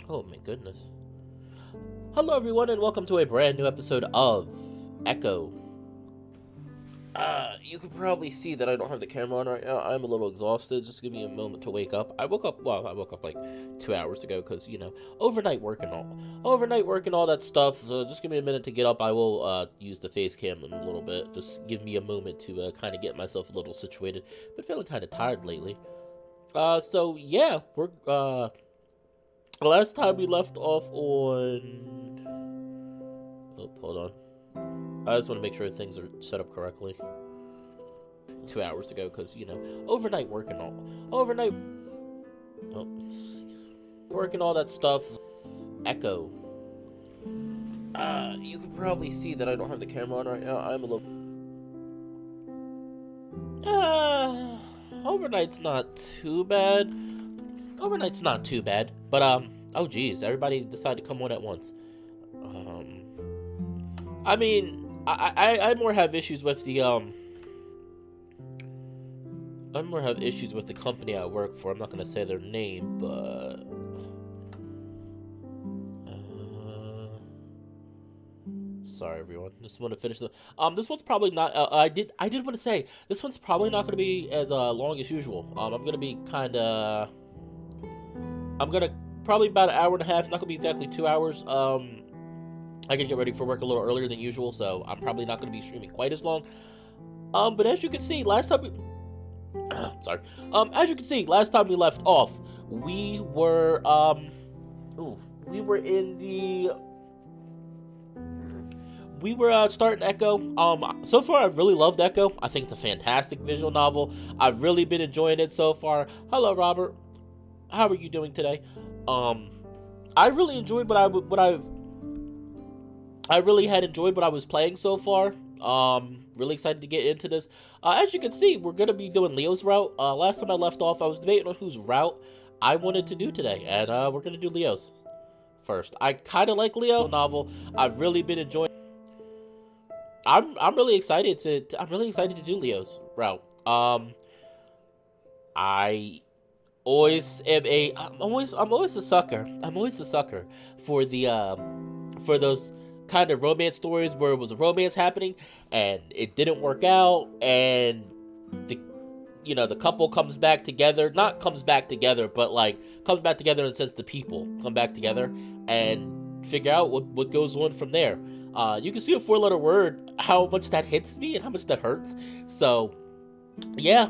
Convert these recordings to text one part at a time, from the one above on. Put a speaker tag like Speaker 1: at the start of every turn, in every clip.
Speaker 1: Oh my goodness. Hello everyone and welcome to a brand new episode of Echo. You can probably see that I don't have the camera on right now. I'm a little exhausted. Just give me a moment to wake up. I woke up like 2 hours ago because, overnight work and all that stuff. So just give me a minute to get up. I will use the face cam in a little bit. Just give me a moment to kind of get myself a little situated. Been feeling kind of tired lately. So yeah, we're last time we left off on... Oh, hold on. I just want to make sure things are set up correctly. 2 hours ago, because, overnight work and all. Work and all that stuff. Echo. You can probably see that I don't have the camera on right now. I'm a little... Overnight's not too bad. But, oh geez, everybody decided to come on at once. I mean, I more have issues with the, I more have issues with the company I work for. I'm not gonna say their name, but... Sorry, everyone. Just want to finish the... This one's probably not... I did want to say, this one's probably not gonna be as, long as usual. I'm gonna be kinda... I'm gonna... Probably about an hour and a half. Not gonna be exactly 2 hours. I can get ready for work a little earlier than usual, so I'm probably not going to be streaming quite as long. But as you can see, last time we... Sorry. As you can see, last time we left off, we were, we were in the... We were, starting Echo. So far, I've really loved Echo. I think it's a fantastic visual novel. I've really been enjoying it so far. Hello, Robert. How are you doing today? I really enjoyed I really had enjoyed what I was playing so far. Really excited to get into this. As you can see, we're going to be doing Leo's route. Last time I left off, I was debating on whose route I wanted to do today. And we're going to do Leo's first. I kind of like Leo novel. I've really been enjoying... I'm really excited to do Leo's route. I always am I'm always a sucker for the for those kind of romance stories where it was a romance happening and it didn't work out, and the couple comes back together, not comes back together, but like comes back together in the sense the people come back together and figure out what goes on from there. You can see a 4-letter word, how much that hits me and how much that hurts. So yeah,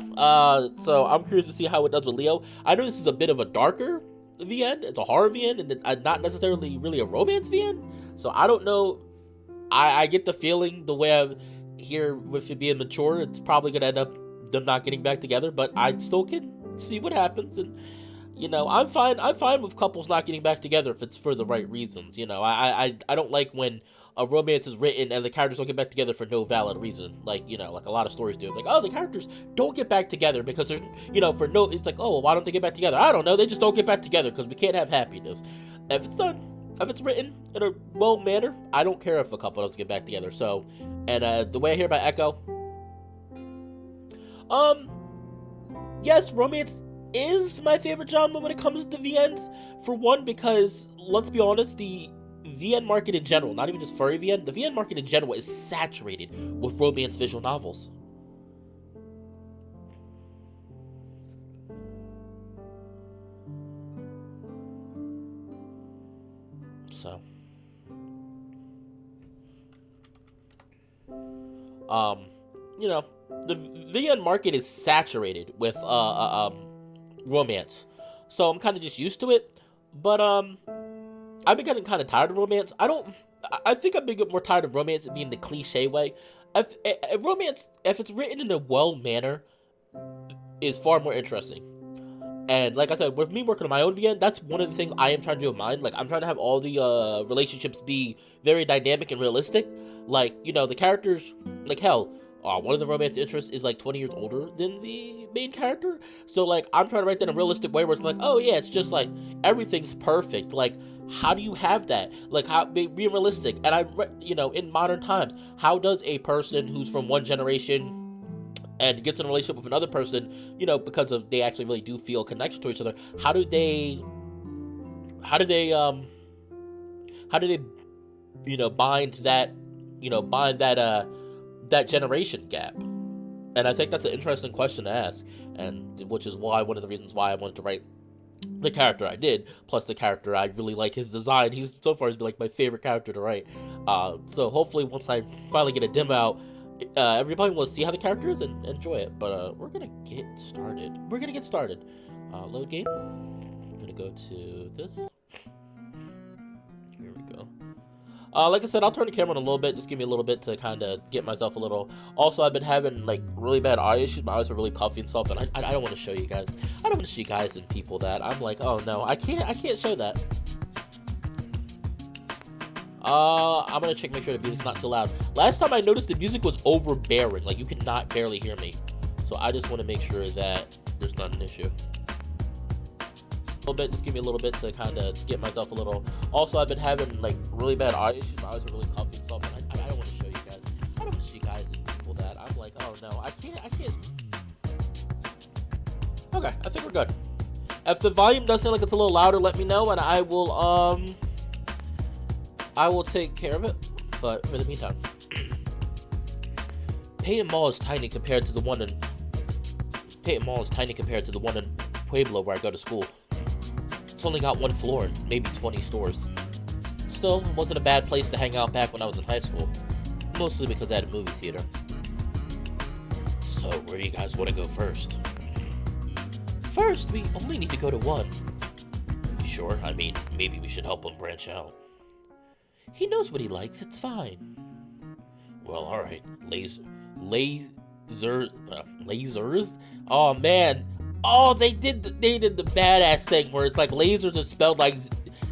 Speaker 1: so I'm curious to see how it does with Leo. I know this is a bit of a darker VN, it's a horror VN, and it's not necessarily really a romance VN. So I don't know. I get the feeling the way I hear with it being mature, it's probably gonna end up them not getting back together. But I still can see what happens, and I'm fine with couples not getting back together if it's for the right reasons. I don't like when a romance is written and the characters don't get back together for no valid reason. Like like a lot of stories do. Like, oh, the characters don't get back together because there's for no. It's like, oh, well, why don't they get back together? I don't know. They just don't get back together because we can't have happiness. If it's done. If it's written in a well manner, I don't care if a couple doesn't get back together. So, and the way I hear about Echo, yes, romance is my favorite genre when it comes to VNs. For one, because let's be honest, the VN market in general, not even just furry VN, the VN market in general is saturated with romance visual novels. So, the VN market is saturated with romance, so I'm kind of just used to it. But I've been getting kind of tired of romance. I think I've been more tired of romance being the cliche way. If romance, if it's written in a well manner, is far more interesting. And like I said, with me working on my own VN, that's one of the things I am trying to do in mine. Like, I'm trying to have all the relationships be very dynamic and realistic. Like, the characters, like, hell, one of the romance interests is like 20 years older than the main character. So, like, I'm trying to write that in a realistic way where it's like, oh yeah, it's just like, everything's perfect. Like, how do you have that? Like, how be realistic? And in modern times, how does a person who's from one generation and gets in a relationship with another person, because of they actually really do feel connection to each other, how do they how do they bind that that generation gap? And I think that's an interesting question to ask, and which is why one of the reasons why I wanted to write the character I did, plus the character I really like his design. He's so far has been like my favorite character to write. So hopefully once I finally get a demo out, everybody will see how the character is and enjoy it. But we're gonna get started. Load game. I'm gonna go to this. Here we go. Like I said, I'll turn the camera on a little bit. Just give me a little bit to kind of get myself a little. Also, I've been having like really bad eye issues. My eyes are really puffy and stuff, and I don't want to show you guys. I don't want to show you guys and people that. I'm like, oh no, I can't show that. I'm gonna check, make sure the music's not too loud. Last time I noticed the music was overbearing, like you could not barely hear me. So I just want to make sure that there's not an issue. A little bit, just give me a little bit to kind of get myself a little. Also, I've been having like really bad eye issues. My eyes are really puffy and stuff, and I don't want to show you guys. I don't want to show you guys and people that. I'm like, oh no, I can't. Okay, I think we're good. If the volume does sound like it's a little louder, let me know, and I will take care of it. But for the meantime, Peyton Mall is tiny compared to the one in Pueblo where I go to school. It's only got one floor and maybe 20 stores. Still, it wasn't a bad place to hang out back when I was in high school. Mostly because I had a movie theater. So, where do you guys want to go first? First, we only need to go to one. Sure, I mean, maybe we should help him branch out. He knows what he likes, it's fine. Well, alright. Lasers? Oh, man. Oh, they did the badass thing where it's like lasers are spelled like,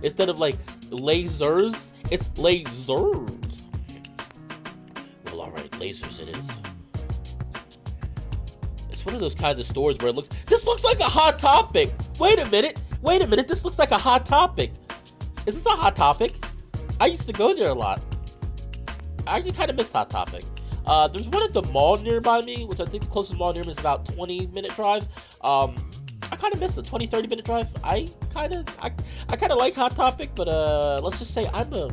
Speaker 1: instead of like lasers, it's lasers. Well, alright, lasers it is. It's one of those kinds of stores where this looks like a Hot Topic. Wait a minute, this looks like a Hot Topic. Is this a Hot Topic? I used to go there a lot. I actually kind of miss Hot Topic. There's one at the mall nearby me, which I think the closest mall near me is about 20-minute drive. I kind of miss the 20-30 minute drive. I kind of like Hot Topic, but let's just say I'm a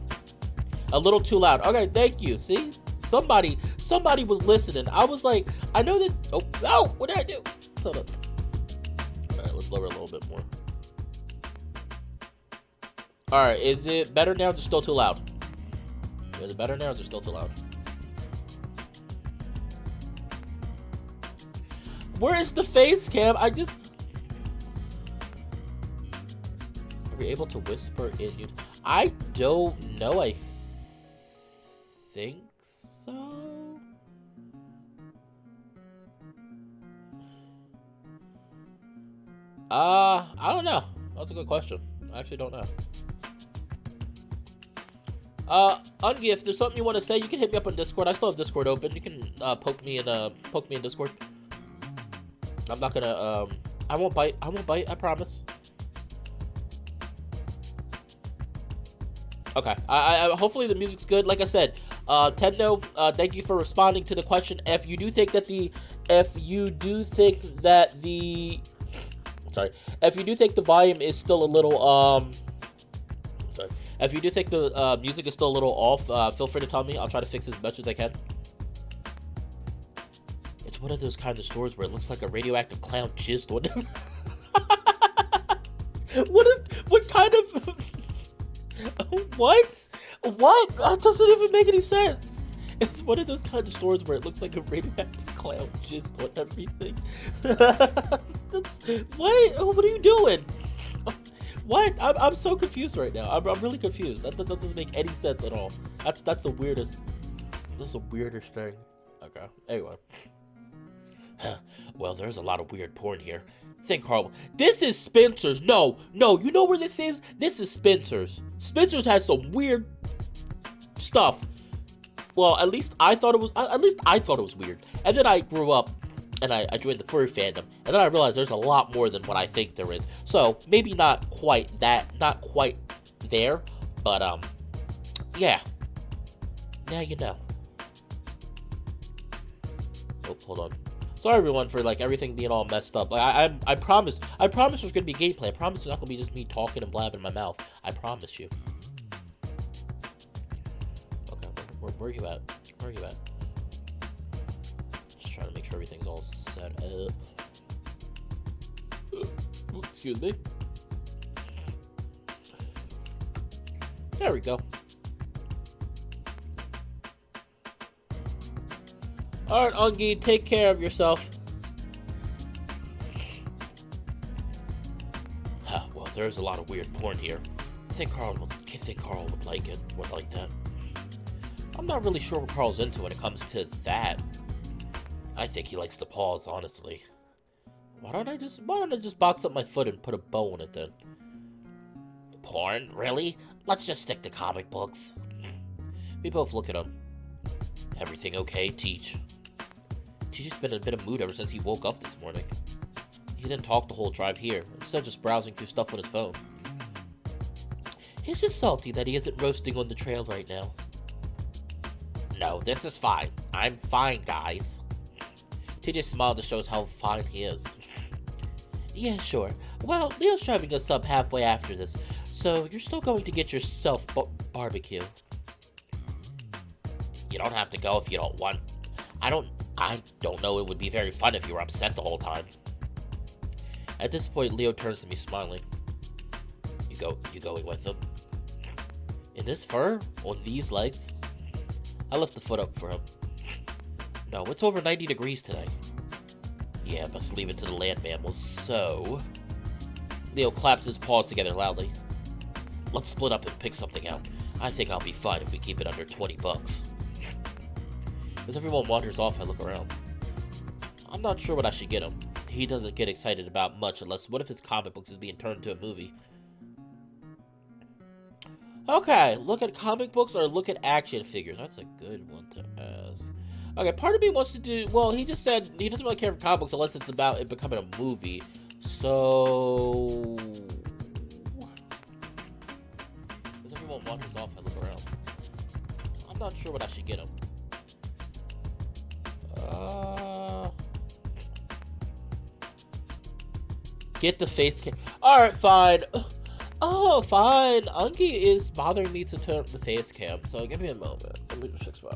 Speaker 1: little too loud. Okay, thank you. See, somebody was listening. I was like, I know that. Oh no, what did I do? Hold up. All right, let's lower it a little bit more. All right, is it better now? Or is it still too loud? Is it better now? Or is it still too loud? Where is the face cam? Are we able to whisper in you? I don't know. I think so. I don't know. That's a good question. I actually don't know. Ungi, if there's something you want to say, you can hit me up on Discord. I still have Discord open. You can poke me in Discord. I'm not gonna, I won't bite, I promise. Okay, I hopefully the music's good. Like I said, Tendo, thank you for responding to the question. If you do think that the volume is still a little, if you do think the music is still a little off, feel free to tell me. I'll try to fix it as much as I can. It's one of those kinds of stores where it looks like a radioactive clown jizzed on them. What kind of... What? That doesn't even make any sense. It's one of those kinds of stores where it looks like a radioactive clown jizzed on everything. What are you doing? What? I'm so confused right now. I'm really confused. That doesn't make any sense at all. That's the weirdest. That's the weirdest thing. Okay. Anyway. Well, there's a lot of weird porn here. Think horrible. This is Spencer's. No. You know where this is? This is Spencer's. Spencer's has some weird stuff. Well, at least I thought it was weird. And then I grew up and I joined the furry fandom, and then I realized there's a lot more than what I think there is. So maybe not quite there, but yeah. Now you know. Oh, hold on. Sorry everyone for like everything being all messed up. Like I promise there's gonna be gameplay. I promise it's not gonna be just me talking and blabbing my mouth. I promise you. Okay, where are you at? Where are you at? Just trying to make sure everything's all set up. Excuse me. There we go. Alright, Ungi, take care of yourself. Well, there's a lot of weird porn here. I think Carl would like it. Would like that. I'm not really sure what Carl's into when it comes to that. I think he likes the paws, honestly. Why don't I just box up my foot and put a bow on it then? Porn? Really? Let's just stick to comic books. We both look at him. Everything okay, Teach? Teach's been in a bit of mood ever since he woke up this morning. He didn't talk the whole drive here, instead of just browsing through stuff on his phone. He's just salty that he isn't roasting on the trail right now. No, this is fine. I'm fine, guys. TJ smiled to show us how fine he is. Yeah, sure. Well, Leo's driving us up halfway after this, so you're still going to get yourself barbecue. You don't have to go if you don't want. I don't know, it would be very fun if you were upset the whole time. At this point, Leo turns to me smiling. You going with him? In this fur? On these legs? I lift the foot up for him. No, it's over 90 degrees today. Yeah, must leave it to the land mammals, so... Leo claps his paws together loudly. Let's split up and pick something out. I think I'll be fine if we keep it under 20 bucks. As everyone wanders off, I look around. I'm not sure what I should get him. He doesn't get excited about much unless what if his comic books is being turned into a movie? Okay, look at comic books or look at action figures. That's a good one to ask. Okay, part of me wants to do... Well, he just said he doesn't really care for comic books unless it's about it becoming a movie. So... As everyone wanders off, I look around. I'm not sure what I should get him. Get the face cam. Alright, fine. Oh, fine. Ungi is bothering me to turn up the face cam, so give me a moment. Let me just fix my...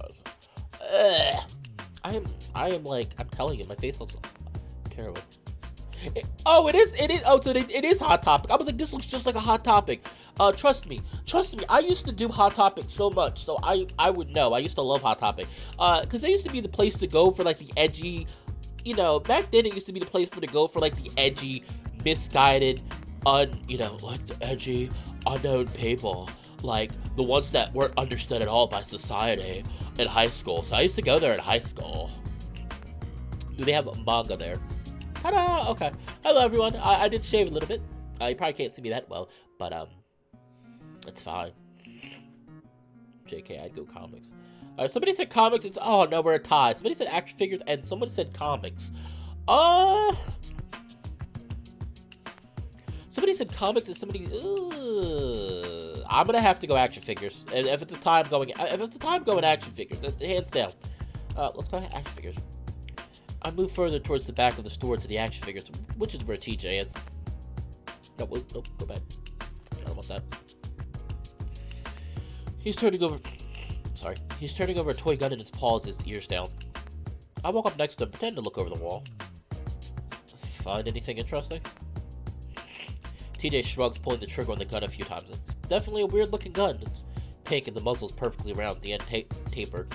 Speaker 1: I am like, I'm telling you, my face looks terrible. It is Hot Topic. I was like, this looks just like a Hot Topic. Trust me, I used to do Hot Topic so much, so I would know. I used to love Hot Topic, because they used to be the place to go for like the edgy, you know, back then it used to be the place to go for like the edgy, misguided, like the edgy, unknown people, like the ones that weren't understood at all by society in high school. So I used to go there in high school. Do they have manga there? Ta-da! Okay. Hello, everyone. I did shave a little bit. You probably can't see me that well, but, it's fine. JK, I'd go comics. Somebody said comics. Oh, no, we're a tie. Somebody said action figures, and someone said comics. Somebody said comics, and somebody... I'm gonna have to go action figures. And if it's the time going action figures, hands down. Let's go action figures. I move further towards the back of the store to the action figures, which is where TJ is. No, go back. I don't want that. He's turning over a toy gun in his paws, his ears down. I walk up next to him, pretend to look over the wall. Find anything interesting? TJ shrugs, pulling the trigger on the gun a few times. It's definitely a weird-looking gun. It's pink and the muzzle's perfectly round, the end tapered.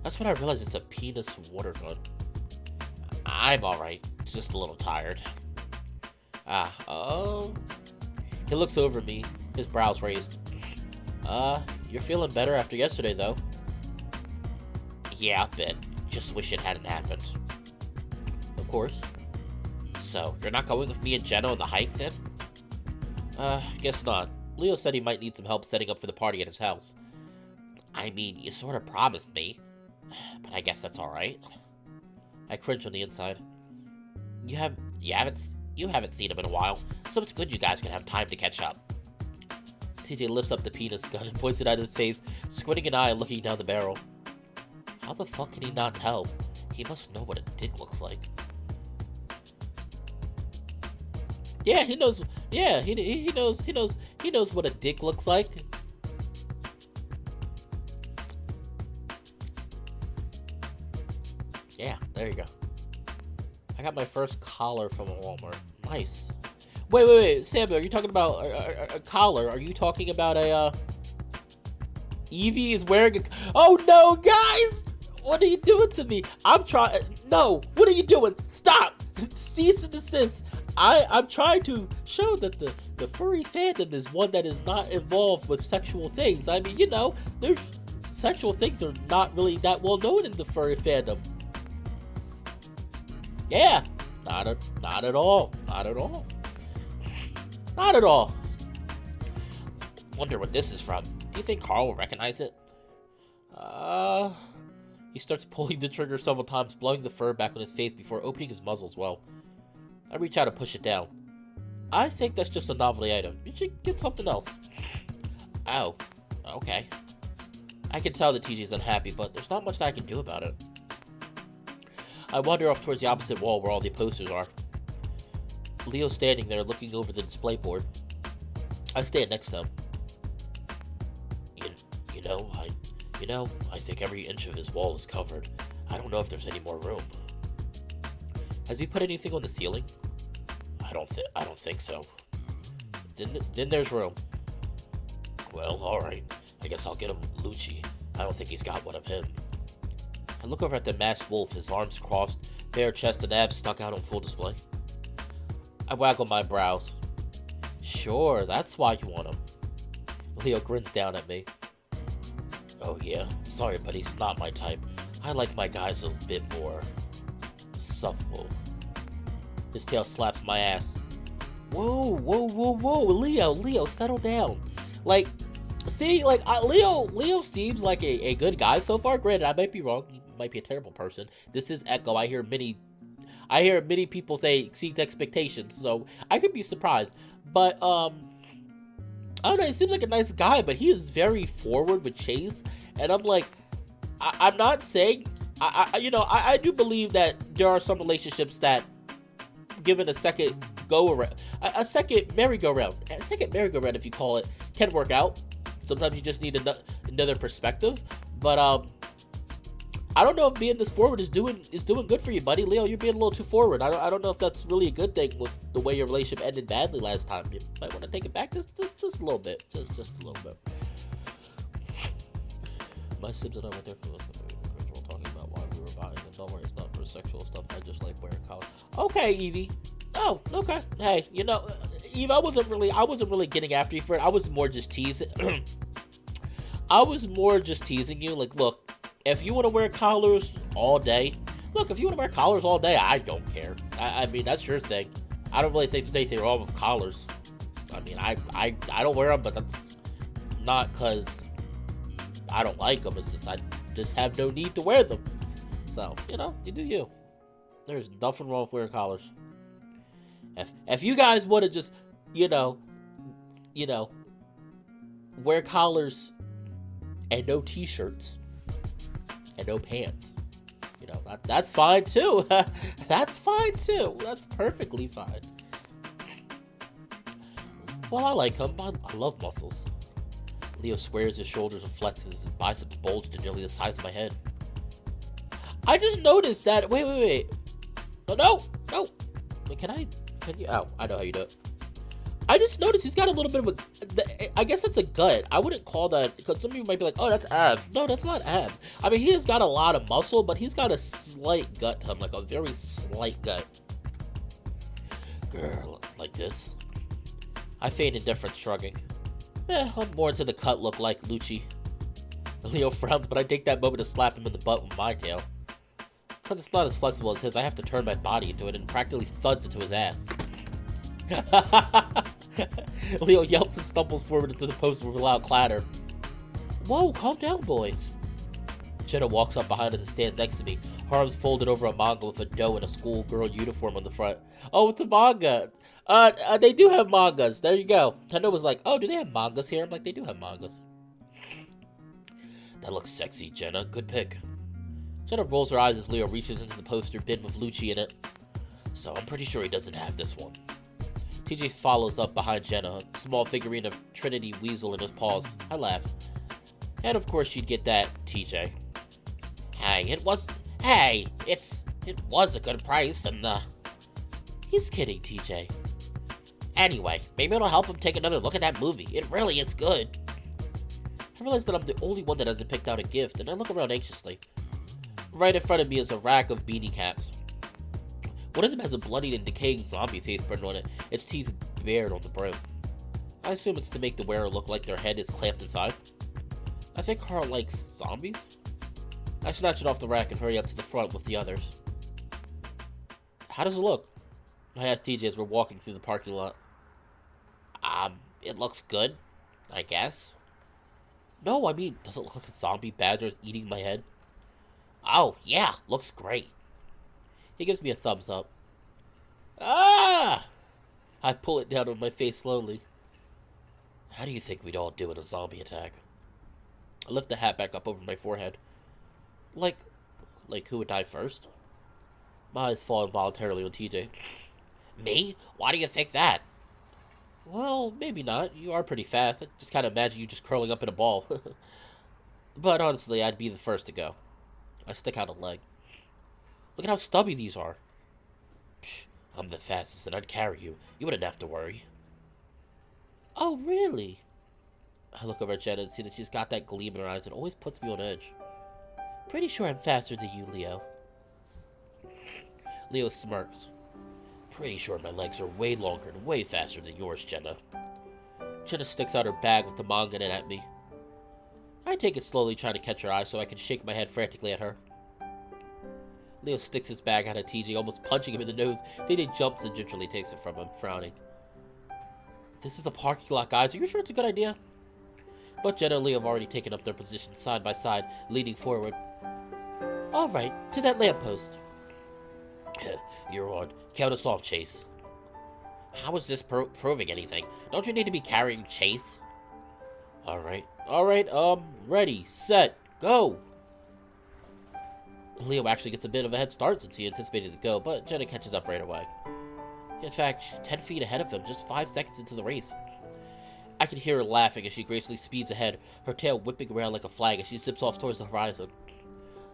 Speaker 1: That's when I realize it's a penis water gun. I'm alright, just a little tired. He looks over at me, his brows raised. You're feeling better after yesterday, though. Yeah, a bit. Just wish it hadn't happened. Of course. So, you're not going with me and Jenna on the hike, then? Guess not. Leo said he might need some help setting up for the party at his house. I mean, you sort of promised me. But I guess that's alright. I cringe on the inside. You haven't seen him in a while, so it's good you guys can have time to catch up. TJ lifts up the penis gun and points it at his face, squinting an eye and looking down the barrel. How the fuck can he not tell? He must know what a dick looks like. Yeah, he knows. Yeah, he knows what a dick looks like. Yeah, there you go. I got my first collar from Walmart. Nice. Wait, Samuel, are you talking about a collar? Are you talking about Evie is wearing a... Oh no, guys! What are you doing to me? I'm trying... No, what are you doing? Stop! Cease and desist. I'm trying to show that the furry fandom is one that is not involved with sexual things. I mean, there's... Sexual things are not really that well known in the furry fandom. Yeah, not at all. Not at all. Not at all. Wonder what this is from. Do you think Carl will recognize it? He starts pulling the trigger several times, blowing the fur back on his face before opening his muzzle as well. I reach out to push it down. I think that's just a novelty item. You should get something else. Oh, okay. I can tell that TJ's unhappy, but there's not much that I can do about it. I wander off towards the opposite wall where all the posters are. Leo's standing there looking over the display board. I stand next to him. I think every inch of his wall is covered. I don't know if there's any more room. Has he put anything on the ceiling? I don't think so. Then there's room. Well, alright. I guess I'll get him Lucci. I don't think he's got one of him. I look over at the masked wolf, his arms crossed, bare chest and abs stuck out on full display. I waggle my brows. Sure, that's why you want him. Leo grins down at me. Oh yeah, sorry, but he's not my type. I like my guys a bit more supple. His tail slaps my ass. Whoa, Leo, settle down. Like, see, like, Leo seems like a good guy so far. Granted, I might be wrong. He might be a terrible person. This is Echo. I hear many people say exceeds expectations, so I could be surprised. But, I don't know, he seems like a nice guy, but he is very forward with Chase, and I'm like, I'm not saying, I do believe that there are some relationships that, given a second go-around, a second merry-go-round, if you call it, can work out. Sometimes you just need another perspective, but, I don't know if being this forward is doing good for you, buddy. Leo, you're being a little too forward. I don't know if that's really a good thing with the way your relationship ended badly last time. You might want to take it back just a little bit. Just a little bit. My Sims and I went there for the original talking about why we were buying it. Don't worry, it's not for sexual stuff. I just like wearing collars. Okay, Evie. Oh, okay. Hey, Eve, I wasn't really getting after you for it. I was more just teasing. You. Like, look. If you want to wear collars all day, I don't care. I mean, that's your thing. I don't really think there's anything wrong with collars. I mean, I don't wear them, but that's not because I don't like them. It's just I just have no need to wear them. So, you do you. There's nothing wrong with wearing collars. If you guys want to just, wear collars and no t-shirts, and no pants. That's fine too. That's fine too. That's perfectly fine. Well, I like him. I love muscles. Leo squares his shoulders and flexes. His biceps bulge to nearly the size of my head. I just noticed that. Wait. No. Wait, can you? Oh, I know how you do it. I just noticed he's got a little bit of I guess that's a gut. I wouldn't call that, because some people might be like, oh, that's abs. No, that's not abs. I mean, he has got a lot of muscle, but he's got a slight gut to him, like a very slight gut. Girl, like this. I feign indifference, shrugging. I'm more into the cut look like Lucci. Leo frowns, but I take that moment to slap him in the butt with my tail. Because it's not as flexible as his, I have to turn my body into it and practically thuds into his ass. Leo yelps and stumbles forward into the poster with a loud clatter. Whoa, calm down, boys. Jenna walks up behind us and stands next to me, her arms folded over a manga with a doe in a schoolgirl uniform on the front. Oh, it's a manga. They do have mangas. There you go. Tendo was like, oh, do they have mangas here? I'm like, they do have mangas. That looks sexy, Jenna. Good pick. Jenna rolls her eyes as Leo reaches into the poster bin with Lucci in it. So I'm pretty sure he doesn't have this one. TJ follows up behind Jenna, a small figurine of Trinity Weasel in his paws. I laugh. And of course she'd get that, TJ. It was a good price, and he's kidding, TJ. Anyway, maybe it'll help him take another look at that movie. It really is good. I realize that I'm the only one that hasn't picked out a gift, and I look around anxiously. Right in front of me is a rack of beanie caps. One of them has a bloodied and decaying zombie face printed on it, its teeth bared on the brim. I assume it's to make the wearer look like their head is clamped inside. I think Carl likes zombies. I snatch it off the rack and hurry up to the front with the others. How does it look? I ask TJ as we're walking through the parking lot. It looks good, I guess. No, I mean, does it look like a zombie badger is eating my head? Oh, yeah, looks great. He gives me a thumbs up. Ah! I pull it down on my face slowly. How do you think we'd all do in a zombie attack? I lift the hat back up over my forehead. Like who would die first? My eyes fall involuntarily on TJ. Me? Why do you think that? Well, maybe not. You are pretty fast. I just kind of imagine you just curling up in a ball. But honestly, I'd be the first to go. I stick out a leg. Look at how stubby these are. Psh, I'm the fastest and I'd carry you. You wouldn't have to worry. Oh, really? I look over at Jenna and see that she's got that gleam in her eyes that always puts me on edge. Pretty sure I'm faster than you, Leo. Leo smirks. Pretty sure my legs are way longer and way faster than yours, Jenna. Jenna sticks out her bag with the manga in it at me. I take it slowly, trying to catch her eye so I can shake my head frantically at her. Leo sticks his bag out at TJ, almost punching him in the nose. TJ jumps and gingerly takes it from him, frowning. This is a parking lot, guys. Are you sure it's a good idea? But Jenna and Leo have already taken up their positions side by side, leaning forward. All right, to that lamppost. You're on. Count us off, Chase. How is this proving anything? Don't you need to be carrying Chase? All right, ready, set, go. Leo actually gets a bit of a head start since he anticipated to go, but Jenna catches up right away. In fact, she's 10 feet ahead of him, just 5 seconds into the race. I can hear her laughing as she gracefully speeds ahead, her tail whipping around like a flag as she zips off towards the horizon.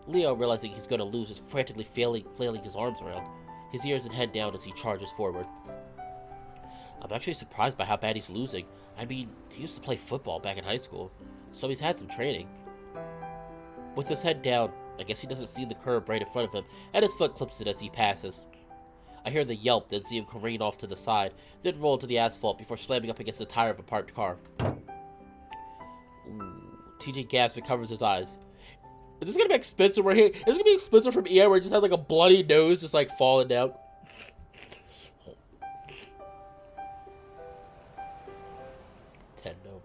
Speaker 1: Leo, realizing he's going to lose, is frantically flailing his arms around, his ears and head down as he charges forward. I'm actually surprised by how bad he's losing. I mean, he used to play football back in high school, so he's had some training. With his head down, I guess he doesn't see the curb right in front of him, and his foot clips it as he passes. I hear the yelp, then see him careen off to the side, then roll to the asphalt before slamming up against the tire of a parked car. Ooh, TJ gasps and covers his eyes. Is this gonna be like Spencer where is this gonna be like Spencer from EA where he just had like a bloody nose just like falling down? Tendo.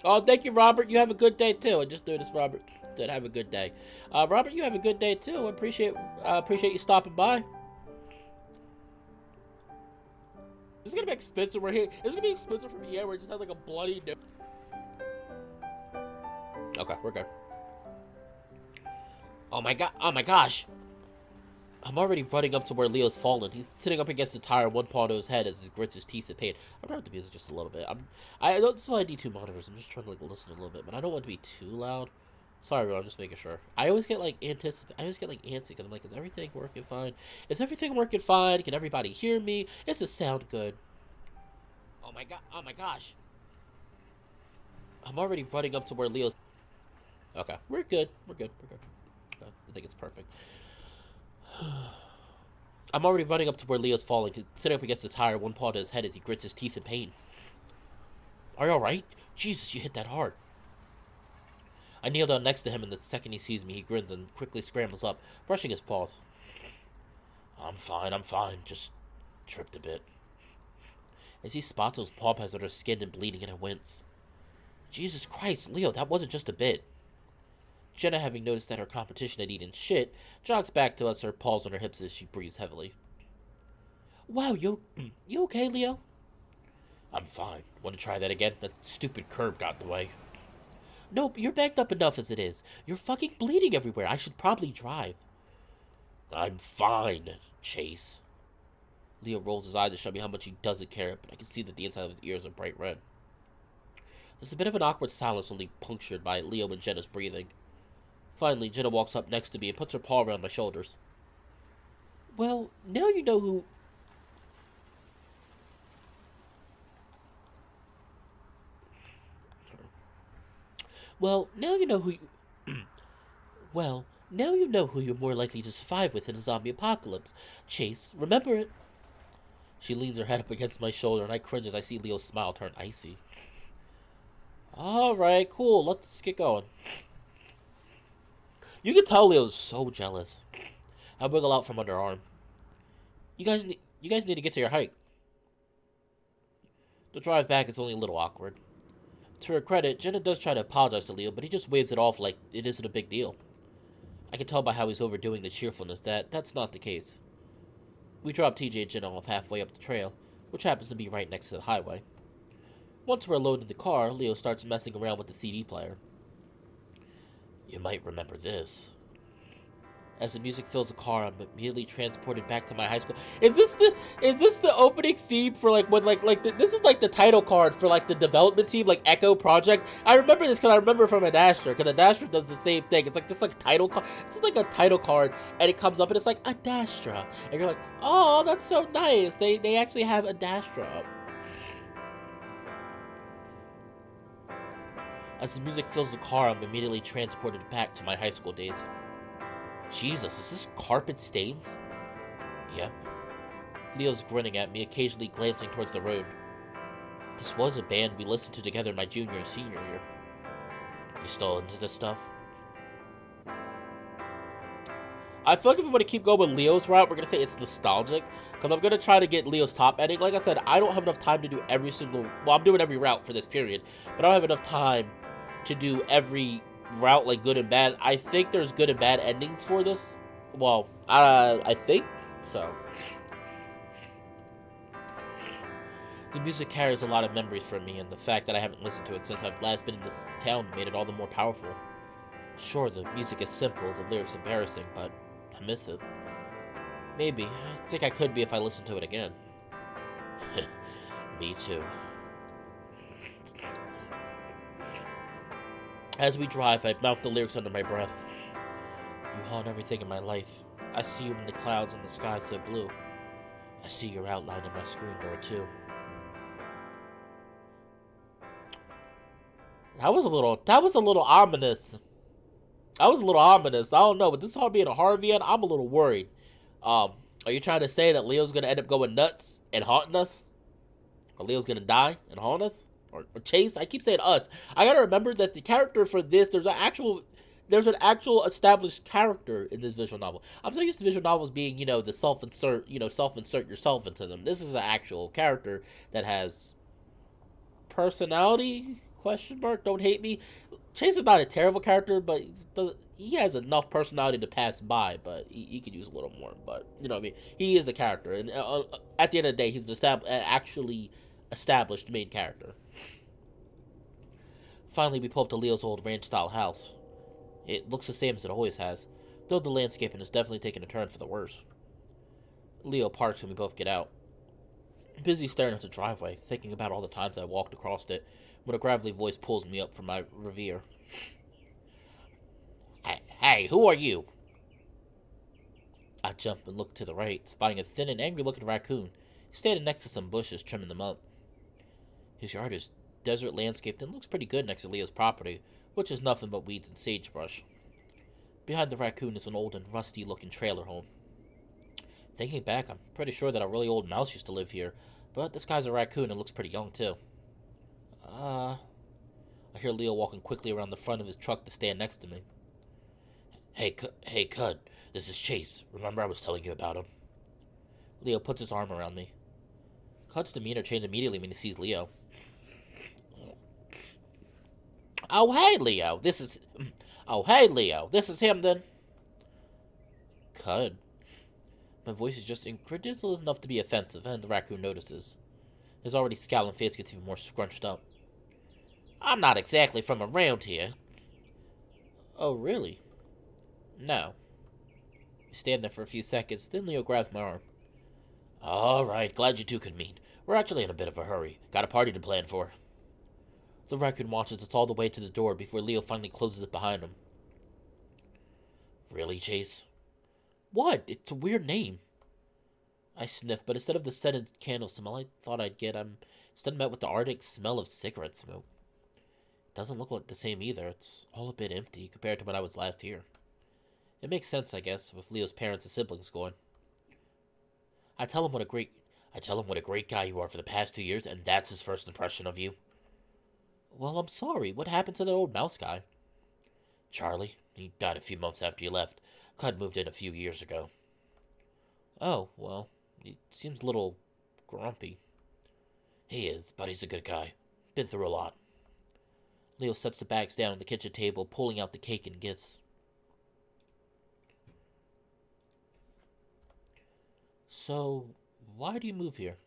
Speaker 1: Oh, thank you, Robert. You have a good day too. I just noticed Robert said have a good day. Robert, you have a good day too. I appreciate you stopping by. This is gonna be like Spencer where is this gonna be like Spencer from EA where he just had like a bloody nose. Okay, we're good. Oh my gosh. I'm already running up to where Leo's fallen. He's sitting up against the tire, one paw to his head as he grits his teeth in pain. I'm gonna have the music just a little bit. I don't so I need 2 monitors. I'm just trying to like listen a little bit, but I don't want it to be too loud. Sorry, everyone, I'm just making sure. I always get like antsy because I'm like, is everything working fine? Is everything working fine? Can everybody hear me? Does it sound good? Oh my gosh. I'm already running up to where Leo's. Okay, we're good. Okay, I think it's perfect. I'm already running up to where Leo's falling. He's sitting up against the tire, one paw to his head as he grits his teeth in pain. Are you alright? Jesus, you hit that hard. I kneel down next to him, and the second he sees me, he grins and quickly scrambles up, brushing his paws. I'm fine. Just tripped a bit. As he spots those paw pads that are skinned and bleeding, and I wince. Jesus Christ, Leo, that wasn't just a bit. Jenna, having noticed that her competition had eaten shit, jogs back to us, her paws on her hips as she breathes heavily. Wow, you okay, Leo? I'm fine. Want to try that again? That stupid curb got in the way. Nope, you're backed up enough as it is. You're fucking bleeding everywhere. I should probably drive. I'm fine, Chase. Leo rolls his eyes to show me how much he doesn't care, but I can see that the inside of his ears are bright red. There's a bit of an awkward silence, only punctured by Leo and Jenna's breathing. Finally, Jenna walks up next to me and puts her paw around my shoulders. Well, now you know who... Well, now you know who you... Well, now you know who you're more likely to survive with in a zombie apocalypse. Chase, remember it? She leans her head up against my shoulder, and I cringe as I see Leo's smile turn icy. Alright, cool, let's get going. You can tell Leo's so jealous. I wiggle out from under her arm. You guys need to get to your hike. The drive back is only a little awkward. To her credit, Jenna does try to apologize to Leo, but he just waves it off like it isn't a big deal. I can tell by how he's overdoing the cheerfulness that that's not the case. We drop TJ and Jenna off halfway up the trail, which happens to be right next to the highway. Once we're alone in the car, Leo starts messing around with the CD player. You might remember this. As the music fills the car, I'm immediately transported back to my high school. Is this the opening theme for like when this is like the title card for like the development team, like Echo Project? I remember this because I remember from Adastra, because Adastra does the same thing. It's like this like title card. It's like a title card, and it comes up and it's like Adastra, and you're like, oh, that's so nice. They actually have Adastra up. As the music fills the car, I'm immediately transported back to my high school days. Jesus, is this carpet stains? Yep. Leo's grinning at me, occasionally glancing towards the road. This was a band we listened to together in my junior and senior year. You still into this stuff? I feel like if we want to keep going with Leo's route, we're going to say it's nostalgic. Because I'm going to try to get Leo's top ending. Like I said, I don't have enough time to do every single... Well, I'm doing every route for this period. But I don't have enough time to do every route, like good and bad. I think there's good and bad endings for this. Well, I think so. The music carries a lot of memories for me, and the fact that I haven't listened to it since I've last been in this town made it all the more powerful. Sure, the music is simple, the lyrics embarrassing, but I miss it. Maybe. I think I could be if I listened to it again. Me too. As we drive, I mouth the lyrics under my breath. You haunt everything in my life. I see you in the clouds and the sky so blue. I see your outline in my screen door too. That was a little ominous. That was a little ominous. I don't know, but this all being a horror VN, I'm a little worried. Are you trying to say that Leo's gonna end up going nuts and haunting us? Or Leo's gonna die and haunt us? Or Chase? I keep saying us. I gotta remember that the character for this, there's an actual established character in this visual novel. I'm so used to visual novels being, the self-insert yourself into them. This is an actual character that has personality, ? Don't hate me. Chase is not a terrible character, but he has enough personality to pass by, but he could use a little more. But, you know what I mean? He is a character, and at the end of the day, he's an actually established main character. Finally, we pull up to Leo's old ranch-style house. It looks the same as it always has, though the landscaping has definitely taken a turn for the worse. Leo parks and we both get out. I'm busy staring at the driveway, thinking about all the times I walked across it, when a gravelly voice pulls me up from my reverie. Hey, who are you? I jump and look to the right, spotting a thin and angry-looking raccoon, standing next to some bushes, trimming them up. His yard is desert landscaped and looks pretty good next to Leo's property, which is nothing but weeds and sagebrush. Behind the raccoon is an old and rusty-looking trailer home. Thinking back, I'm pretty sure that a really old mouse used to live here, but this guy's a raccoon and looks pretty young, too. I hear Leo walking quickly around the front of his truck to stand next to me. Hey, Cud, this is Chase. Remember I was telling you about him? Leo puts his arm around me. Cud's demeanor changes immediately when he sees Leo. Oh, hey, Leo, this is him, then. Cud. My voice is just incredulous enough to be offensive, and the raccoon notices. His already scowling face gets even more scrunched up. I'm not exactly from around here. Oh, really? No. We stand there for a few seconds, then Leo grabs my arm. Alright, glad you two could meet. We're actually in a bit of a hurry. Got a party to plan for. The raccoon watches us all the way to the door before Leo finally closes it behind him. Really, Chase? What? It's a weird name. I sniff, but instead of the scented candle smell I thought I'd get, I'm instead met with the arctic smell of cigarette smoke. It doesn't look like the same either. It's all a bit empty compared to when I was last here. It makes sense, I guess, with Leo's parents and siblings gone. I tell him what a great guy you are for the past 2 years, and that's his first impression of you. Well, I'm sorry. What happened to that old mouse guy? Charlie. He died a few months after you left. Cud moved in a few years ago. Oh, well, he seems a little grumpy. He is, but he's a good guy. Been through a lot. Leo sets the bags down on the kitchen table, pulling out the cake and gifts. So, why do you move here?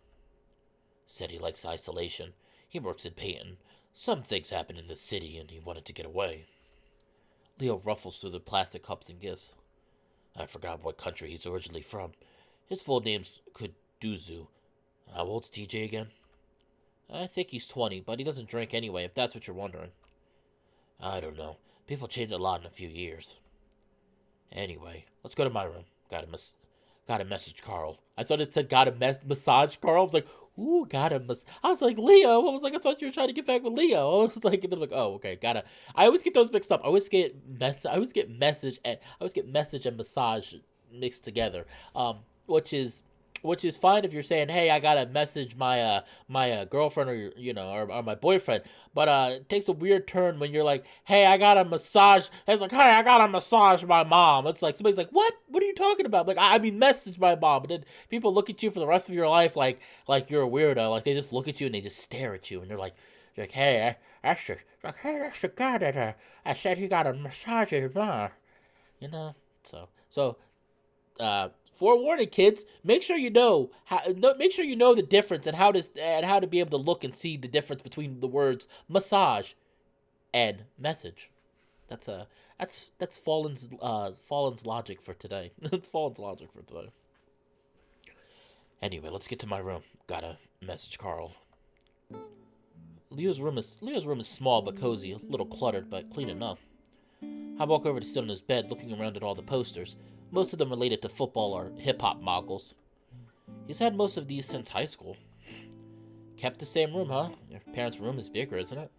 Speaker 1: Said he likes isolation. He works in Peyton. Some things happen in the city and he wanted to get away. Leo ruffles through the plastic cups and gifts. I forgot what country he's originally from. His full name's Kuduzu. How old's TJ again? I think he's 20, but he doesn't drink anyway, if that's what you're wondering. I don't know. People change a lot in a few years. Anyway, let's go to my room. Gotta message Carl. I thought it said gotta massage Carl. I was like, ooh, I was like, Leo. I was like, I thought you were trying to get back with Leo. I was like, and they're like, oh, okay, gotta. I always get those mixed up. I always get message and massage mixed together. Which is fine if you're saying, hey, I gotta message my girlfriend or my boyfriend. But it takes a weird turn when you're like, hey, I gotta massage. It's like, hey, I gotta massage my mom. It's like somebody's like, what? What are you talking about? Like, I mean, message my mom. But then people look at you for the rest of your life like you're a weirdo. Like they just look at you and they just stare at you and they're like, hey, that's the guy that I said he got a massage his mom. You know, so. Forewarning, kids. Make sure you know the difference and how to be able to look and see the difference between the words massage and message. That's Fallen's logic for today. That's Fallen's logic for today. Anyway, let's get to my room. Gotta message Carl. Leo's room is small but cozy, a little cluttered but clean enough. I walk over to sit on his bed, looking around at all the posters. Most of them related to football or hip-hop moguls. He's had most of these since high school. Kept the same room, huh? Your parents' room is bigger, isn't it?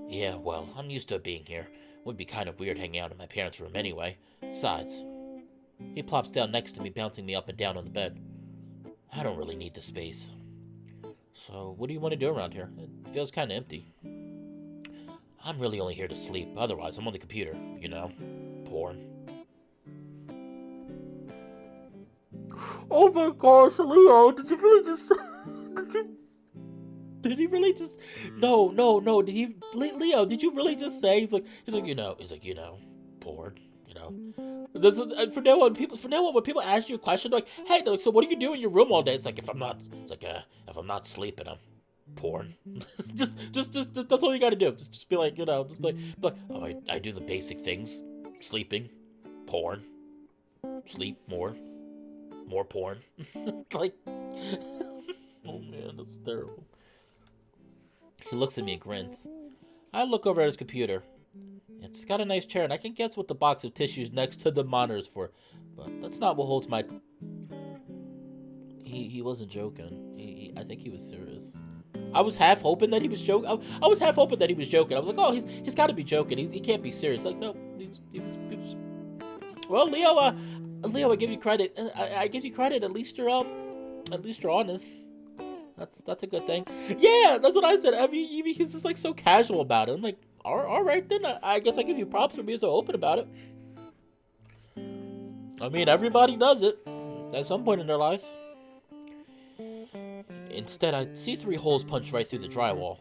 Speaker 1: Yeah, well, I'm used to it being here. Would be kind of weird hanging out in my parents' room anyway. Besides, he plops down next to me, bouncing me up and down on the bed. I don't really need the space. So, what do you want to do around here? It feels kind of empty. I'm really only here to sleep. Otherwise, I'm on the computer, you know. Porn. Oh my gosh, Leo, did he really just No, Leo, did you really just say he's like, porn, you know. From now on, when people ask you a question, like, hey, they're like, so what do you do in your room all day? It's like, if I'm not sleeping, I'm porn. just that's all you gotta do. Just be like, just be like, oh, I do the basic things. Sleeping, porn, sleep more porn. Like, oh man, that's terrible. He looks at me and grins. I look over at his computer. It's got a nice chair, and I can guess what the box of tissues next to the monitor is for. But that's not what holds my... He wasn't joking. I think he was serious. I was half hoping that he was joking. I was half hoping that he was joking. I was like, oh, he's got to be joking. He can't be serious. Like, no, he was... Well, Leo, I give you credit. I give you credit. At least you're honest. That's a good thing. Yeah, that's what I said. I mean, he's just like so casual about it. I'm like, all right then. I guess I give you props for being so open about it. I mean, everybody does it at some point in their lives. Instead, I see 3 holes punched right through the drywall.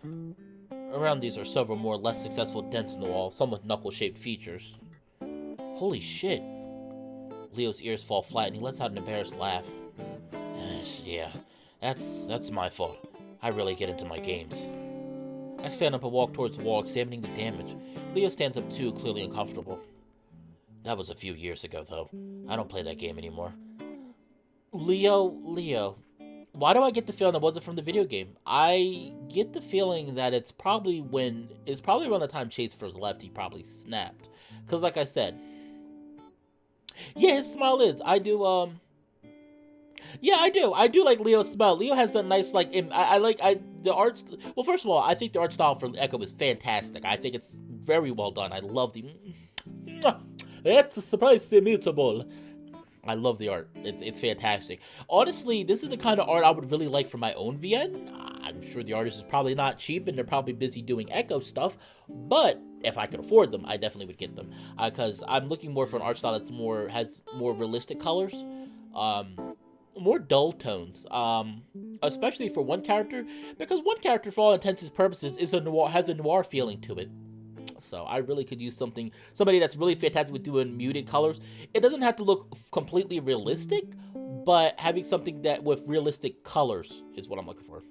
Speaker 1: Around these are several more less successful dents in the wall, some with knuckle-shaped features. Holy shit. Leo's ears fall flat and he lets out an embarrassed laugh. Yeah, that's my fault. I really get into my games. I stand up and walk towards the wall, examining the damage. Leo stands up too, clearly uncomfortable. That was a few years ago, though. I don't play that game anymore. Leo. Why do I get the feeling that wasn't from the video game? I get the feeling that it's probably around the time Chase first left, he probably snapped. Because like I said, yeah, his smile is. Yeah, I do like Leo's smile. Leo has that nice, like, the art. Well, first of all, I think the art style for Echo is fantastic. I think it's very well done. I love the. It's a surprise immutable. I love the art. It's fantastic. Honestly, this is the kind of art I would really like for my own VN. I'm sure the artist is probably not cheap and they're probably busy doing Echo stuff, but if I could afford them, I definitely would get them. Because I'm looking more for an art style that's has more realistic colors. More dull tones, especially for one character, because one character, for all intents and purposes, has a noir feeling to it. So I really could use somebody that's really fantastic with doing muted colors. It doesn't have to look completely realistic, but having something that with realistic colors is what I'm looking for.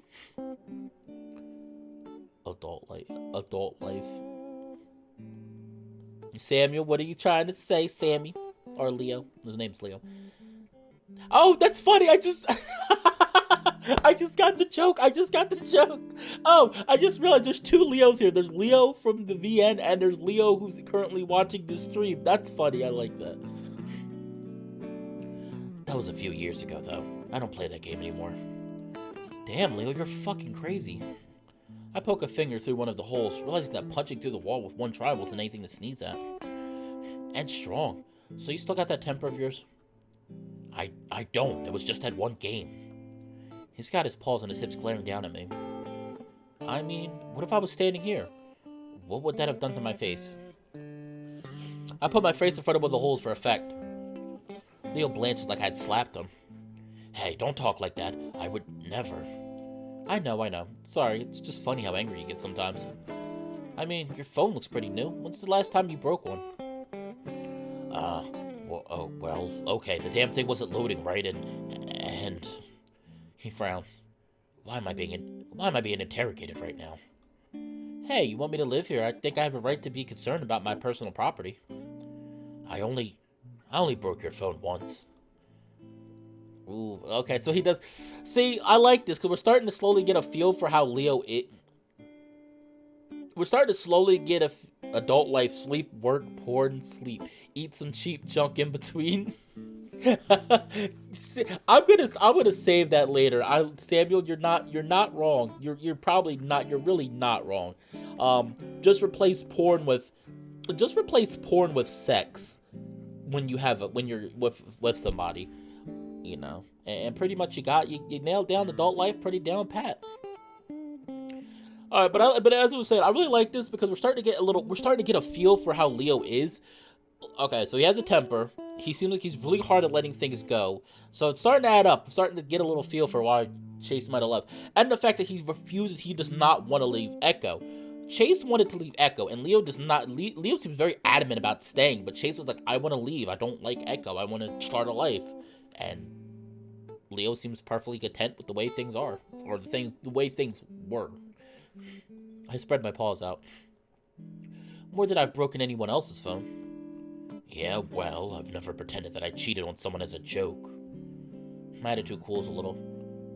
Speaker 1: Adult life. Samuel, what are you trying to say, Sammy? Or Leo? His name's Leo. Oh, that's funny. I just got the joke. Oh, I just realized there's two Leos here. There's Leo from the VN and there's Leo who's currently watching this stream. That's funny. I like that. That was a few years ago, though. I don't play that game anymore. Damn, Leo, you're fucking crazy. I poke a finger through one of the holes, realizing that punching through the wall with one try wasn't anything to sneeze at. And strong. So you still got that temper of yours? I don't. It was just that one game. He's got his paws on his hips glaring down at me. I mean, what if I was standing here? What would that have done to my face? I put my face in front of one of the holes for effect. Leo blanches like I'd slapped him. Hey, don't talk like that. I would never. I know. Sorry, it's just funny how angry you get sometimes. I mean, your phone looks pretty new. When's the last time you broke one? Well, okay, the damn thing wasn't loading right, and he frowns. Why am I being interrogated right now? Hey, you want me to live here? I think I have a right to be concerned about my personal property. I only broke your phone once. Ooh, okay, so he does. See, I like this because we're starting to slowly get a feel for how Leo is. We're starting to slowly get adult life, sleep, work, porn, sleep, eat some cheap junk in between. I'm gonna save that later. Samuel, you're not wrong. You're probably not. You're really not wrong. Just replace porn with sex when you're with somebody, you know. And pretty much you nailed down adult life pretty down pat. All right, but as I was saying, I really like this because we're starting to get a feel for how Leo is. Okay, so he has a temper. He seems like he's really hard at letting things go. So it's starting to add up. I'm starting to get a little feel for why Chase might have left. And the fact that he does not want to leave Echo. Chase wanted to leave Echo, and Leo does not. Leo seems very adamant about staying, but Chase was like, I want to leave. I don't like Echo. I want to start a life. And Leo seems perfectly content with the way things are. Or the way things were. I spread my paws out. More than I've broken anyone else's phone. Yeah, well, I've never pretended that I cheated on someone as a joke. My attitude cools a little.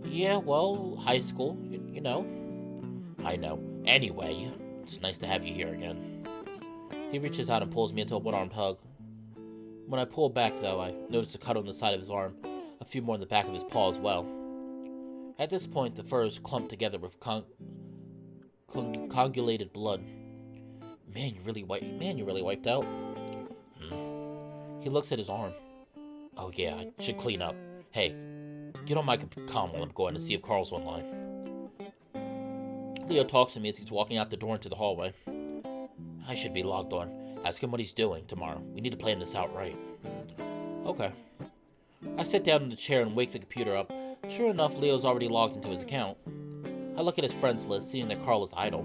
Speaker 1: Yeah, well, high school, you know. I know. Anyway, it's nice to have you here again. He reaches out and pulls me into a one-armed hug. When I pull back, though, I notice a cut on the side of his arm, a few more on the back of his paw as well. At this point, the fur is clumped together with coagulated blood. Man, you really wiped out. He looks at his arm. Oh yeah, I should clean up. Hey, get on my comm while I'm going to see if Carl's online. Leo talks to me as he's walking out the door into the hallway. I should be logged on. Ask him what he's doing tomorrow. We need to plan this out right. Okay. I sit down in the chair and wake the computer up. Sure enough, Leo's already logged into his account. I look at his friends list, seeing that Carl is idle.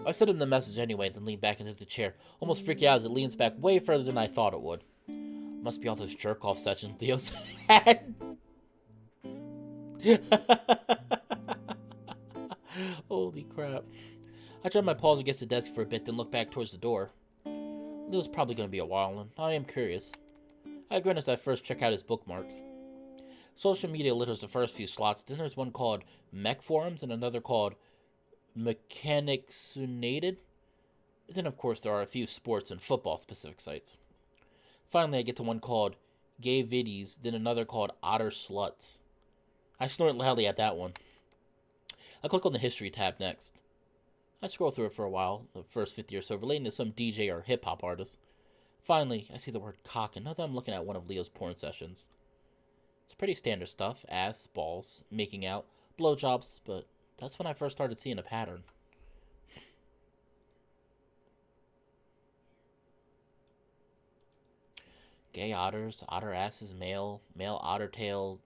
Speaker 1: I send him the message anyway, then lean back into the chair, almost freaking out as it leans back way further than I thought it would. Must be all those jerk-off sessions Leo's had. Holy crap. I tried my paws against the desk for a bit, then looked back towards the door. Leo's probably going to be a while, and I am curious. I grin as I first check out his bookmarks. Social media litters the first few slots, then there's one called Mech Forums and another called Mechanics United. Then, of course, there are a few sports and football-specific sites. Finally, I get to one called Gay Viddies, then another called Otter Sluts. I snort loudly at that one. I click on the History tab next. I scroll through it for a while, the first 50 or so, relating to some DJ or hip-hop artist. Finally, I see the word cock, and now that I'm looking at one of Leo's porn sessions. It's pretty standard stuff, ass, balls, making out, blowjobs, but that's when I first started seeing a pattern. Gay otters, otter asses, male otter tail,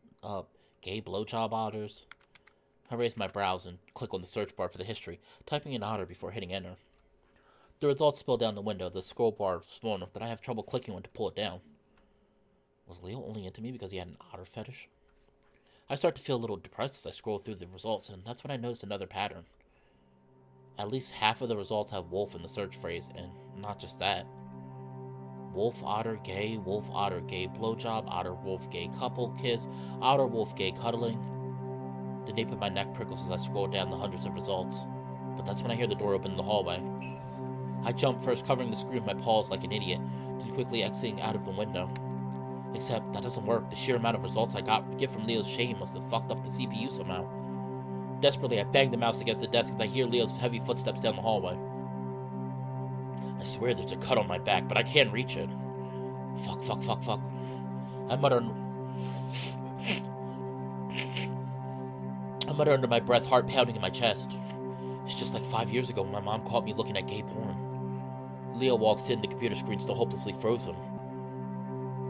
Speaker 1: gay blowjob otters. I raise my brows and click on the search bar for the history, typing in otter before hitting enter. The results spill down the window, the scroll bar small enough that I have trouble clicking one to pull it down. Was Leo only into me because he had an otter fetish? I start to feel a little depressed as I scroll through the results, and that's when I notice another pattern. At least half of the results have wolf in the search phrase, and not just that. Wolf, otter, gay, blowjob, otter, wolf, gay, couple, kiss, otter, wolf, gay, cuddling. The nape of my neck prickles as I scroll down the hundreds of results, but that's when I hear the door open in the hallway. I jump first, covering the screen with my paws like an idiot, then quickly exiting out of the window. Except that doesn't work. The sheer amount of results I get from Leo's shame must have fucked up the CPU somehow. Desperately, I bang the mouse against the desk as I hear Leo's heavy footsteps down the hallway. I swear there's a cut on my back, but I can't reach it. Fuck. I mutter under my breath, heart pounding in my chest. It's just like 5 years ago when my mom caught me looking at gay porn. Leo walks in, the computer screen still hopelessly frozen.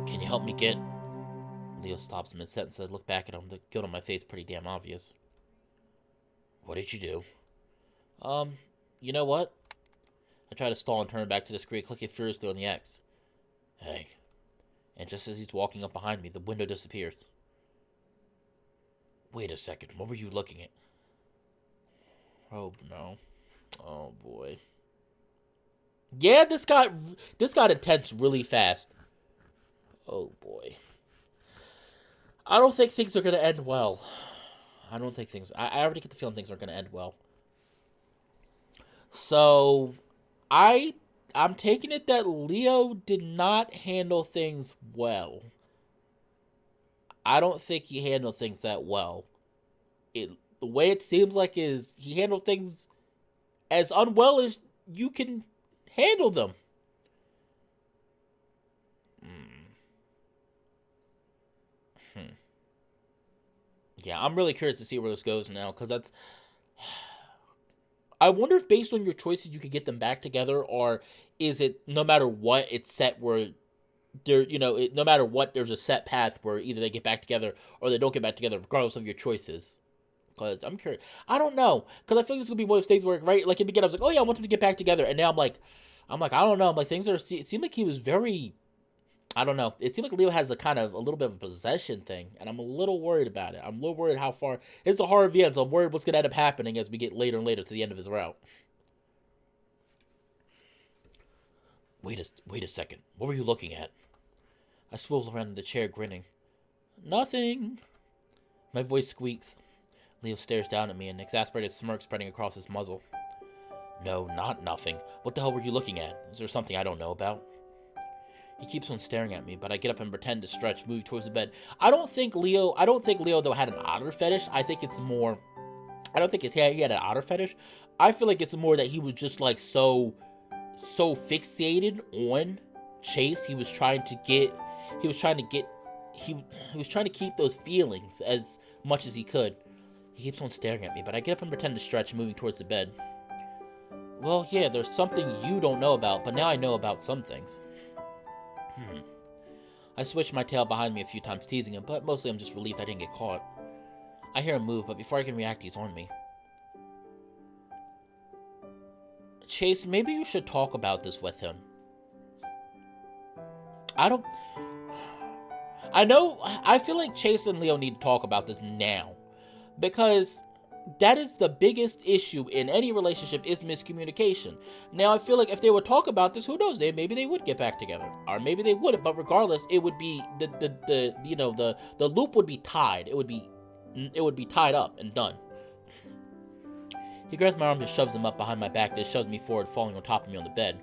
Speaker 1: Can you help me get... Leo stops mid-sentence. I look back at him, the guilt on my face pretty damn obvious. What did you do? You know what? I try to stall and turn back to the screen, clicking furiously on the X. Hey. And just as he's walking up behind me, the window disappears. Wait a second, what were you looking at? Oh, no. Oh, boy. Yeah, this got intense really fast. Oh, boy. I don't think things are going to end well. I already get the feeling things aren't going to end well. So, I'm taking it that Leo did not handle things well. I don't think he handled things that well. The way it seems like is he handled things as unwell as you can handle them. Yeah, I'm really curious to see where this goes now, because that's... I wonder if based on your choices you could get them back together, or is it no matter what, it's set where there, no matter what, there's a set path where either they get back together or they don't get back together, regardless of your choices. Because I'm curious. I don't know, because I feel like it's gonna be one of those things where, right, like in the beginning I was like, oh yeah, I want them to get back together, and now I'm like, I don't know. I'm like, it seemed like he was very, I don't know. It seemed like Leo has a little bit of a possession thing, and I'm a little worried about it. I'm a little worried how far it's the horror of the end, so I'm worried what's gonna end up happening as we get later and later to the end of his route. Wait a second. What were you looking at? I swivel around in the chair, grinning. Nothing. My voice squeaks. Leo stares down at me, an exasperated smirk spreading across his muzzle. No, not nothing. What the hell were you looking at? Is there something I don't know about? He keeps on staring at me, but I get up and pretend to stretch, moving towards the bed. I don't think Leo though had an otter fetish. I think it's more, I don't think he had an otter fetish. I feel like it's more that he was just like so fixated on Chase. He was trying to keep those feelings as much as he could. He keeps on staring at me, but I get up and pretend to stretch, moving towards the bed. Well, yeah, there's something you don't know about, but now I know about some things. I switched my tail behind me a few times, teasing him, but mostly I'm just relieved I didn't get caught. I hear him move, but before I can react, he's on me. Chase, maybe you should talk about this with him. I feel like Chase and Leo need to talk about this now. Because that is the biggest issue in any relationship, is miscommunication. Now, I feel like if they would talk about this, who knows? Maybe they would get back together, or maybe they wouldn't. But regardless, it would be the loop would be tied. It would be tied up and done. He grabs my arm and shoves them up behind my back. This shoves me forward, falling on top of me on the bed.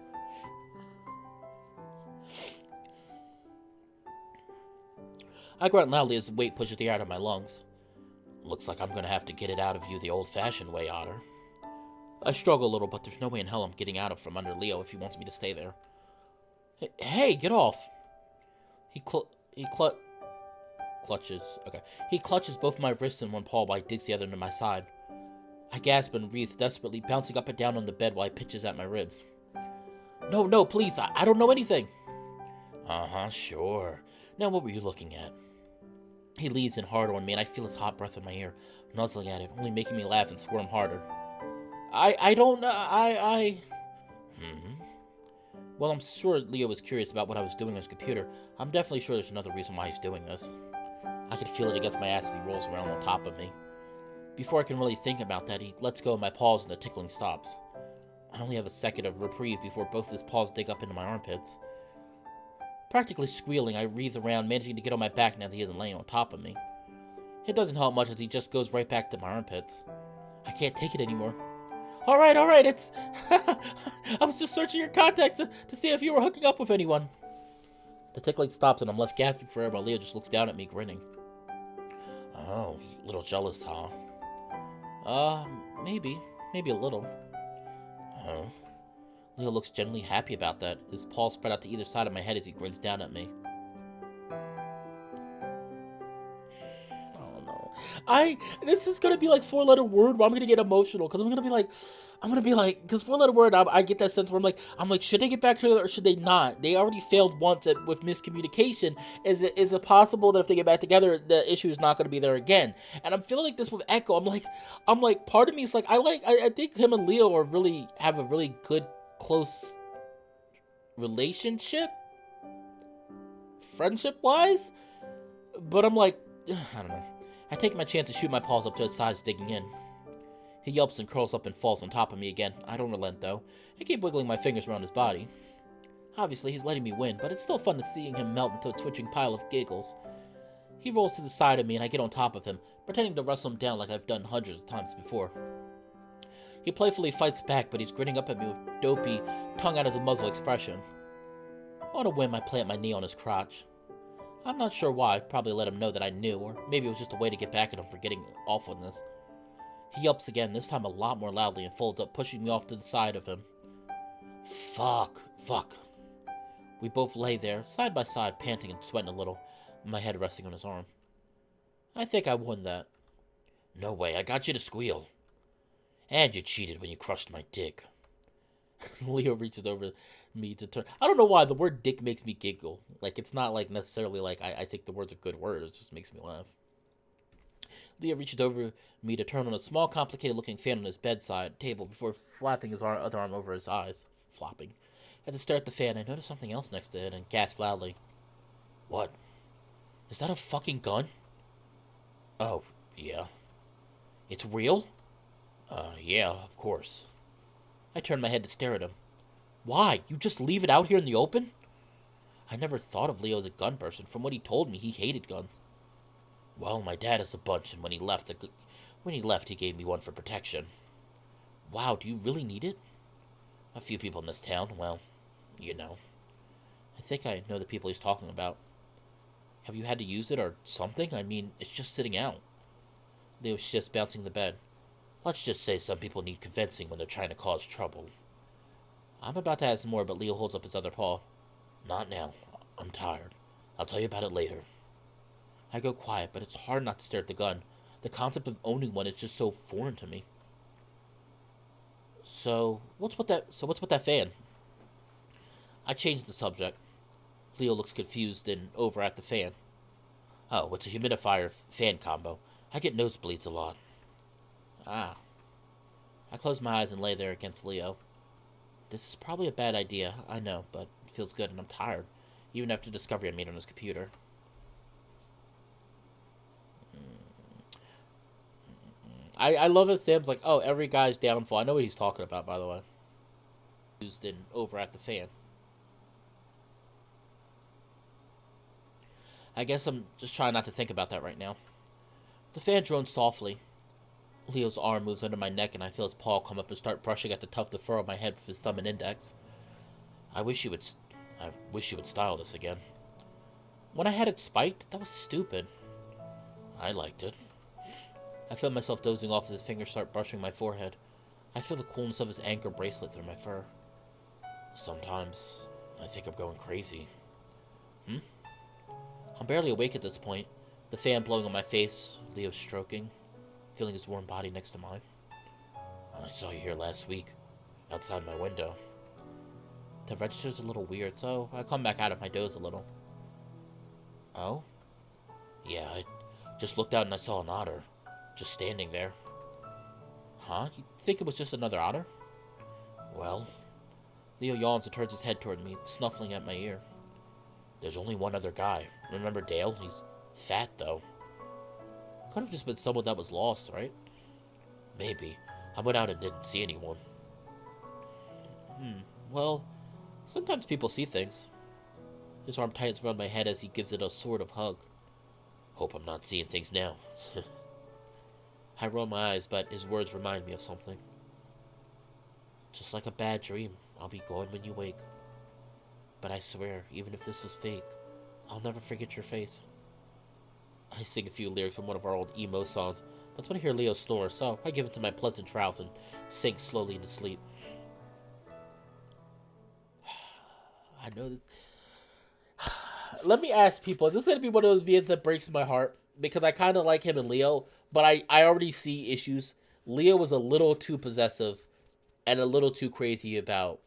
Speaker 1: I grunt loudly as the weight pushes the air out of my lungs. Looks like I'm gonna have to get it out of you the old-fashioned way, Otter. I struggle a little, but there's no way in hell I'm getting out of from under Leo if he wants me to stay there. Hey, get off! He clutches. Okay. He clutches both my wrists in one paw while he digs the other into my side. I gasp and writhe desperately, bouncing up and down on the bed while he pitches at my ribs. No, please, I don't know anything. Uh-huh, sure. Now what were you looking at? He leans in harder on me, and I feel his hot breath in my ear, nuzzling at it, only making me laugh and squirm harder. I don't know, Well, I'm sure Leo was curious about what I was doing on his computer. I'm definitely sure there's another reason why he's doing this. I can feel it against my ass as he rolls around on top of me. Before I can really think about that, he lets go of my paws and the tickling stops. I only have a second of reprieve before both his paws dig up into my armpits. Practically squealing, I wreathe around, managing to get on my back now that he isn't laying on top of me. It doesn't help much as he just goes right back to my armpits. I can't take it anymore. Alright, it's... I was just searching your contacts to see if you were hooking up with anyone. The tickling stops and I'm left gasping for air while Leo just looks down at me, grinning. Oh, a little jealous, huh? Maybe a little. Huh? Leo looks genuinely happy about that, his paws spread out to either side of my head as he grins down at me. Oh no. This is gonna be like 4-letter word where I'm gonna get emotional, because I'm gonna be like, because 4-letter word, I get that sense where I'm like, should they get back together or should they not? They already failed once with miscommunication. Is it possible that if they get back together, the issue is not gonna be there again? And I'm feeling like this with Echo. I'm like, part of me is like, I think him and Leo have a really good, close relationship, friendship-wise, but I'm like, I don't know. I take my chance to shoot my paws up to his sides, digging in. He yelps and curls up and falls on top of me again. I don't relent, though. I keep wiggling my fingers around his body. Obviously, he's letting me win, but it's still fun to seeing him melt into a twitching pile of giggles. He rolls to the side of me, and I get on top of him, pretending to wrestle him down like I've done hundreds of times before. He playfully fights back, but he's grinning up at me with dopey, tongue-out-of-the-muzzle expression. On a whim, I plant my knee on his crotch. I'm not sure why. Probably let him know that I knew, or maybe it was just a way to get back at him for getting off on this. He yelps again, this time a lot more loudly, and folds up, pushing me off to the side of him. Fuck. We both lay there, side by side, panting and sweating a little, my head resting on his arm. I think I won that. No way, I got you to squeal. And you cheated when you crushed my dick. Leo reaches over me to turn. I don't know why the word dick makes me giggle. Like, it's not like necessarily like I think the word's a good word. It just makes me laugh. Leo reaches over me to turn on a small, complicated-looking fan on his bedside table before flapping his other arm over his eyes. Flopping. As I stare at the fan, I notice something else next to it and gasp loudly. What? Is that a fucking gun? Oh, yeah. It's real? Yeah, of course. I turn my head to stare at him. Why? You just leave it out here in the open? I never thought of Leo as a gun person. From what he told me, he hated guns. Well, my dad has a bunch, and when he left, he gave me one for protection. Wow, do you really need it? A few people in this town, well, you know. I think I know the people he's talking about. Have you had to use it or something? I mean, it's just sitting out. Leo shifts, bouncing the bed. Let's just say some people need convincing when they're trying to cause trouble. I'm about to add some more, but Leo holds up his other paw. Not now. I'm tired. I'll tell you about it later. I go quiet, but it's hard not to stare at the gun. The concept of owning one is just so foreign to me. So, what's with that fan? I change the subject. Leo looks confused and over at the fan. Oh, it's a humidifier-fan combo. I get nosebleeds a lot. Ah. I close my eyes and lay there against Leo. This is probably a bad idea, I know, but it feels good and I'm tired, even after the discovery I made on his computer. I love it. Sam's like, oh, every guy's downfall. I know what he's talking about, by the way. Used in over at the fan. I guess I'm just trying not to think about that right now. The fan drones softly. Leo's arm moves under my neck, and I feel his paw come up and start brushing at the tuft of fur on my head with his thumb and index. I wish you would style this again. When I had it spiked, that was stupid. I liked it. I feel myself dozing off as his fingers start brushing my forehead. I feel the coolness of his anchor bracelet through my fur. Sometimes, I think I'm going crazy. I'm barely awake at this point. The fan blowing on my face, Leo stroking, feeling his warm body next to mine. I saw you here last week, outside my window. The register's a little weird, so I come back out of my doze a little. Oh? Yeah, I just looked out and I saw an otter, just standing there. Huh? You think it was just another otter? Well, Leo yawns and turns his head toward me, snuffling at my ear. There's only one other guy. Remember Dale? He's fat, though. Could have just been someone that was lost, right? Maybe. I went out and didn't see anyone. Well, sometimes people see things. His arm tightens around my head as he gives it a sort of hug. Hope I'm not seeing things now. I roll my eyes, but his words remind me of something. Just like a bad dream, I'll be gone when you wake. But I swear, even if this was fake, I'll never forget your face. I sing a few lyrics from one of our old emo songs, but it's when I hear Leo snore, so I give it to my pleasant trowels and sink slowly into sleep. I know this. Let me ask people, is this going to be one of those videos that breaks my heart? Because I kind of like him and Leo, but I already see issues. Leo was a little too possessive and a little too crazy about...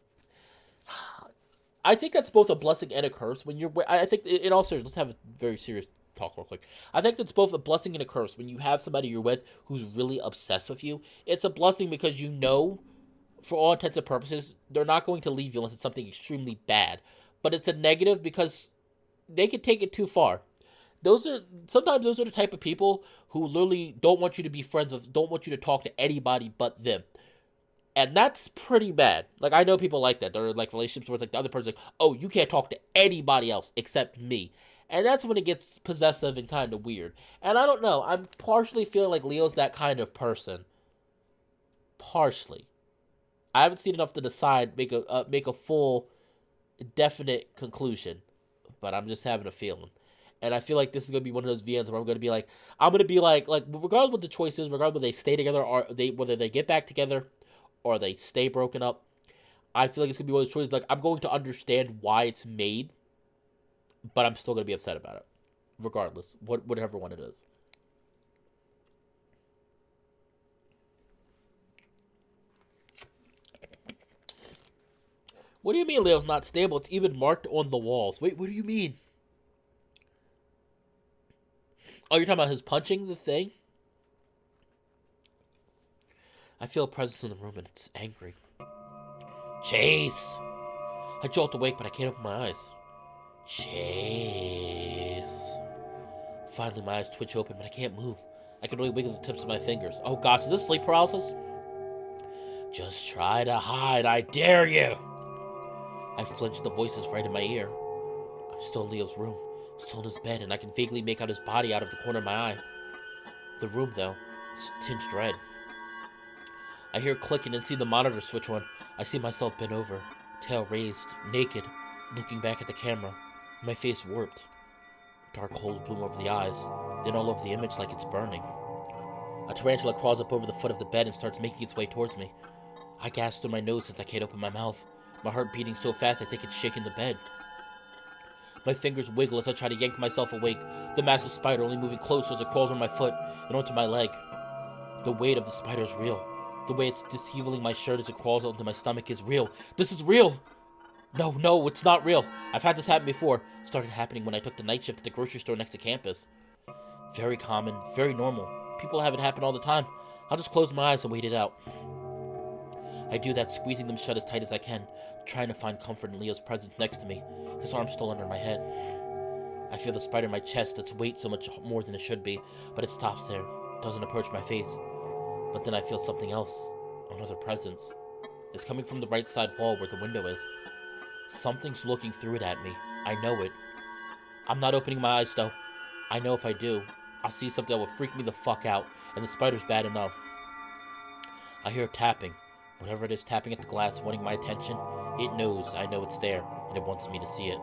Speaker 1: I think that's both a blessing and a curse. When you're, I think in all seriousness, let's have a very serious talk real quick. I think that's both a blessing and a curse. When you have somebody you're with who's really obsessed with you, it's a blessing because you know, for all intents and purposes, they're not going to leave you unless it's something extremely bad. But it's a negative because they can take it too far. Sometimes those are the type of people who literally don't want you to be friends with, don't want you to talk to anybody but them. And that's pretty bad. Like, I know people like that. There are, like, relationships where it's like the other person's like, oh, you can't talk to anybody else except me. And that's when it gets possessive and kind of weird. And I don't know. I'm partially feeling like Leo's that kind of person. Partially. I haven't seen enough to decide, make a full, definite conclusion. But I'm just having a feeling. And I feel like this is going to be one of those VNs where I'm going to be like, regardless what the choice is, regardless whether they stay together or whether they get back together, or they stay broken up, I feel like it's going to be one of those choices, like, I'm going to understand why it's made, but I'm still going to be upset about it, regardless, whatever one it is. What do you mean Leo's not stable? It's even marked on the walls. Wait, what do you mean? Oh, you're talking about his punching the thing? I feel a presence in the room and it's angry. Chase! I jolt awake, but I can't open my eyes. Chase. Finally, my eyes twitch open, but I can't move. I can only wiggle the tips of my fingers. Oh gosh, is this sleep paralysis? Just try to hide, I dare you! I flinch, the voices right in my ear. I'm still in Leo's room, still in his bed, and I can vaguely make out his body out of the corner of my eye. The room, though, is tinged red. I hear clicking and see the monitor switch on. I see myself bent over, tail raised, naked, looking back at the camera, my face warped. Dark holes bloom over the eyes, then all over the image like it's burning. A tarantula crawls up over the foot of the bed and starts making its way towards me. I gasp through my nose since I can't open my mouth, my heart beating so fast I think it's shaking the bed. My fingers wiggle as I try to yank myself awake, the massive spider only moving closer as it crawls on my foot and onto my leg. The weight of the spider is real. The way it's disheveling my shirt as it crawls onto my stomach is real. This is real! No, it's not real. I've had this happen before. It started happening when I took the night shift at the grocery store next to campus. Very common, very normal. People have it happen all the time. I'll just close my eyes and wait it out. I do that, squeezing them shut as tight as I can, trying to find comfort in Leo's presence next to me, his arm still under my head. I feel the spider in my chest, its weight so much more than it should be, but it stops there, doesn't approach my face. But then I feel something else. Another presence. It's coming from the right side wall where the window is. Something's looking through it at me. I know it. I'm not opening my eyes, though. I know if I do, I'll see something that will freak me the fuck out, and the spider's bad enough. I hear tapping. Whatever it is tapping at the glass, wanting my attention, it knows I know it's there, and it wants me to see it.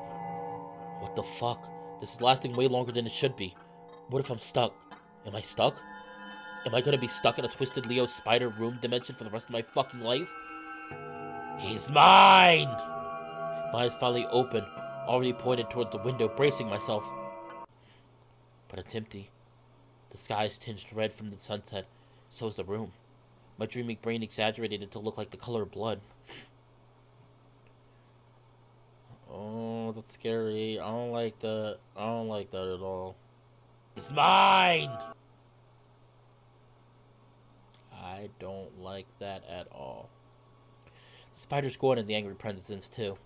Speaker 1: What the fuck? This is lasting way longer than it should be. What if I'm stuck? Am I stuck? Am I gonna be stuck in a twisted Leo spider room dimension for the rest of my fucking life? He's mine! My eyes finally open, already pointed towards the window, bracing myself. But it's empty. The sky is tinged red from the sunset. So is the room. My dreaming brain exaggerated it to look like the color of blood. Oh, that's scary. I don't like that. I don't like that at all. It's mine! I don't like that at all. The spider's gone and the angry presence too.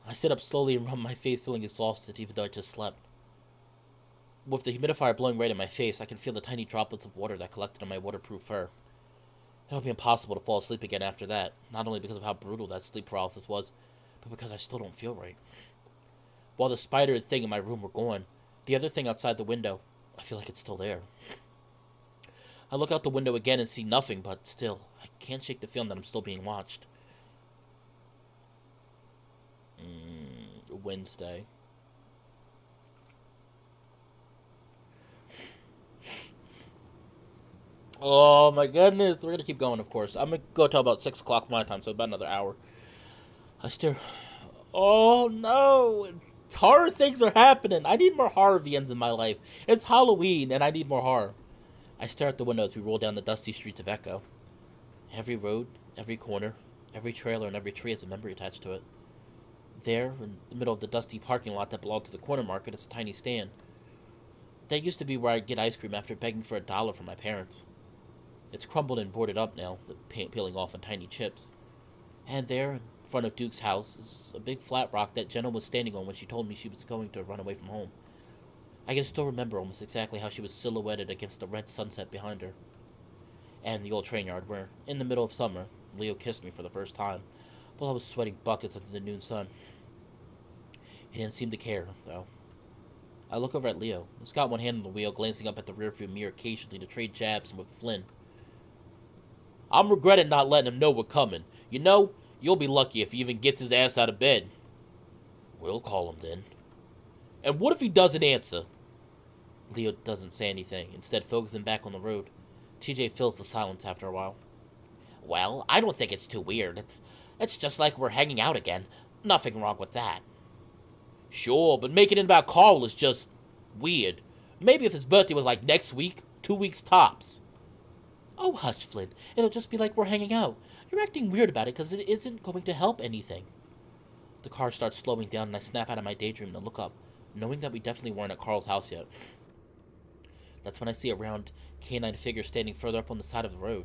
Speaker 1: I sit up slowly and rub my face, feeling exhausted, even though I just slept. With the humidifier blowing right in my face, I can feel the tiny droplets of water that collected on my waterproof fur. It'll be impossible to fall asleep again after that, not only because of how brutal that sleep paralysis was, but because I still don't feel right. While the spider thing in my room were gone, the other thing outside the window, I feel like it's still there. I look out the window again and see nothing, but still, I can't shake the feeling that I'm still being watched. Wednesday. Oh my goodness, we're gonna keep going, of course. I'm gonna go till about 6 o'clock my time, so about another hour. I stare. Oh no! Horror things are happening! I need more horror VNs in my life. It's Halloween, and I need more horror. I stare at the window as we roll down the dusty streets of Echo. Every road, every corner, every trailer, and every tree has a memory attached to it. There, in the middle of the dusty parking lot that belonged to the corner market, is a tiny stand. That used to be where I'd get ice cream after begging for $1 from my parents. It's crumbled and boarded up now, the paint peeling off in tiny chips. And there, in front of Duke's house, is a big flat rock that Jenna was standing on when she told me she was going to run away from home. I can still remember almost exactly how she was silhouetted against the red sunset behind her. And the old train yard where, in the middle of summer, Leo kissed me for the first time, while I was sweating buckets under the noon sun. He didn't seem to care, though. I look over at Leo. He's got one hand on the wheel, glancing up at the rearview mirror occasionally to trade jabs with Flynn. I'm regretting not letting him know we're coming. You know, you'll be lucky if he even gets his ass out of bed. We'll call him then. And what if he doesn't answer? Leo doesn't say anything, instead focusing back on the road. TJ fills the silence after a while. Well, I don't think it's too weird. It's just like we're hanging out again. Nothing wrong with that. Sure, but making it about Carl is just weird. Maybe if his birthday was like next week, 2 weeks tops. Oh, hush, Flynn. It'll just be like we're hanging out. You're acting weird about it because it isn't going to help anything. The car starts slowing down and I snap out of my daydream and look up, knowing that we definitely weren't at Carl's house yet. That's when I see a round, canine figure standing further up on the side of the road.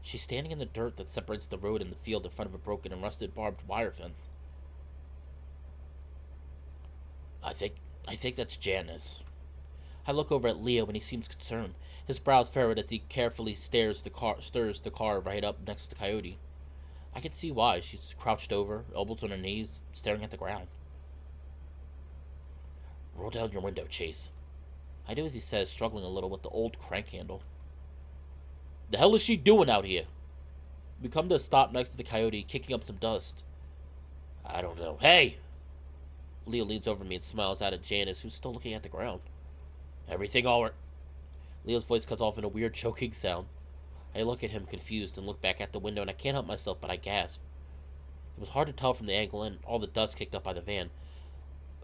Speaker 1: She's standing in the dirt that separates the road and the field in front of a broken and rusted barbed wire fence. I think that's Janice. I look over at Leo and he seems concerned. His brows furrowed as he carefully stirs the car right up next to Coyote. I can see why. She's crouched over, elbows on her knees, staring at the ground. Roll down your window, Chase. I do as he says, struggling a little with the old crank handle. The hell is she doing out here? We come to a stop next to the Coyote, kicking up some dust. I don't know. Hey! Leo leans over me and smiles out at Janice, who's still looking at the ground. Everything all right? Leo's voice cuts off in a weird choking sound. I look at him confused and look back at the window, and I can't help myself but I gasp. It was hard to tell from the angle and all the dust kicked up by the van,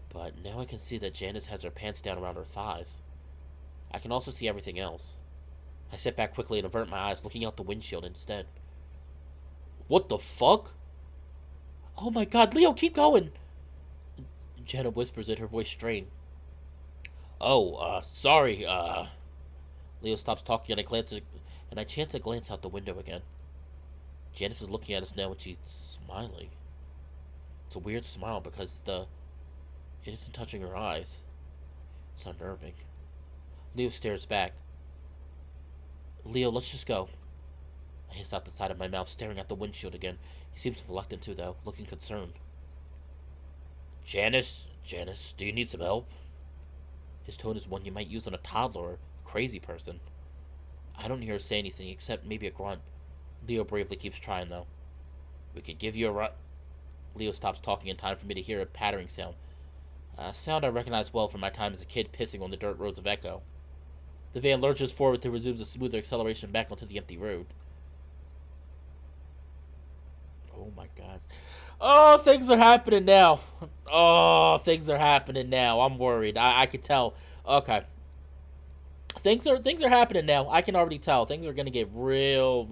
Speaker 1: but now I can see that Janice has her pants down around her thighs. I can also see everything else. I sit back quickly and avert my eyes, looking out the windshield instead. What the fuck? Oh my god, Leo, keep going! Jenna whispers it, her voice strained. Oh, sorry, Leo stops talking and I chance a glance out the window again. Janice is looking at us now and she's smiling. It's a weird smile because it isn't touching her eyes. It's unnerving. Leo stares back. Leo, let's just go. I hiss out the side of my mouth, staring at the windshield again. He seems reluctant to, though, looking concerned. Janice, do you need some help? His tone is one you might use on a toddler or a crazy person. I don't hear her say anything except maybe a grunt. Leo bravely keeps trying, though. We could give you a run. Leo stops talking in time for me to hear a pattering sound. A sound I recognize well from my time as a kid pissing on the dirt roads of Echo. The van lurches forward to resume a smoother acceleration back onto the empty road. Oh my god. Oh, things are happening now. Oh, things are happening now. I'm worried. I can tell. Okay. Things are happening now. I can already tell. Things are gonna get real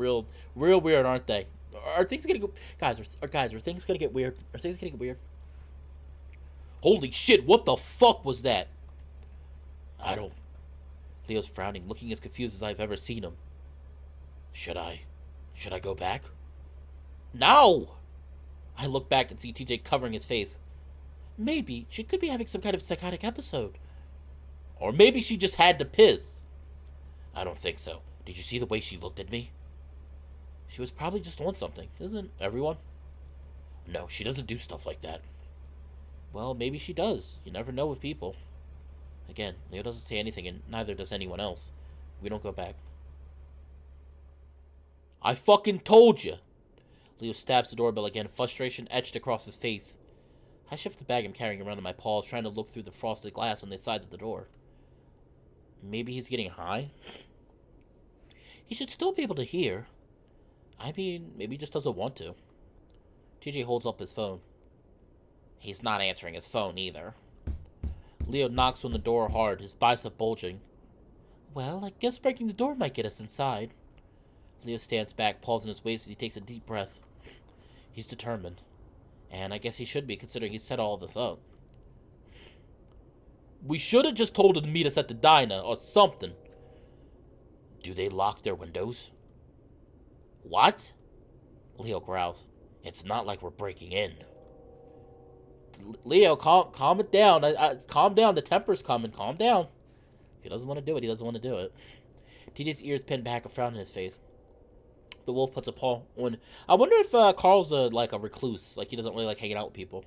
Speaker 1: weird, aren't they? Are things gonna go, guys? Are things gonna get weird? Are things gonna get weird? Holy shit! What the fuck was that? I don't. Leo's frowning, looking as confused as I've ever seen him. Should I go back? No! I look back and see TJ covering his face. Maybe she could be having some kind of psychotic episode. Or maybe she just had to piss. I don't think so. Did you see the way she looked at me? She was probably just on something, isn't everyone? No, she doesn't do stuff like that. Well, maybe she does. You never know with people. Again, Leo doesn't say anything, and neither does anyone else. We don't go back. I fucking told you! Leo stabs the doorbell again, frustration etched across his face. I shift the bag I'm carrying around in my paws, trying to look through the frosted glass on the sides of the door. Maybe he's getting high? He should still be able to hear. I mean, maybe he just doesn't want to. TJ holds up his phone. He's not answering his phone either. Leo knocks on the door hard, his bicep bulging. Well, I guess breaking the door might get us inside. Leo stands back, pausing his waist as he takes a deep breath. He's determined. And I guess he should be, considering he set all of this up. We should have just told him to meet us at the diner, or something. Do they lock their windows? What? Leo growls. It's not like we're breaking in. Leo, calm it down. Calm down. The temper's coming. Calm down. If he doesn't want to do it, he doesn't want to do it. TJ's ears pin back, a frown in his face. The wolf puts a paw on. I wonder if Carl's like a recluse. Like he doesn't really like hanging out with people.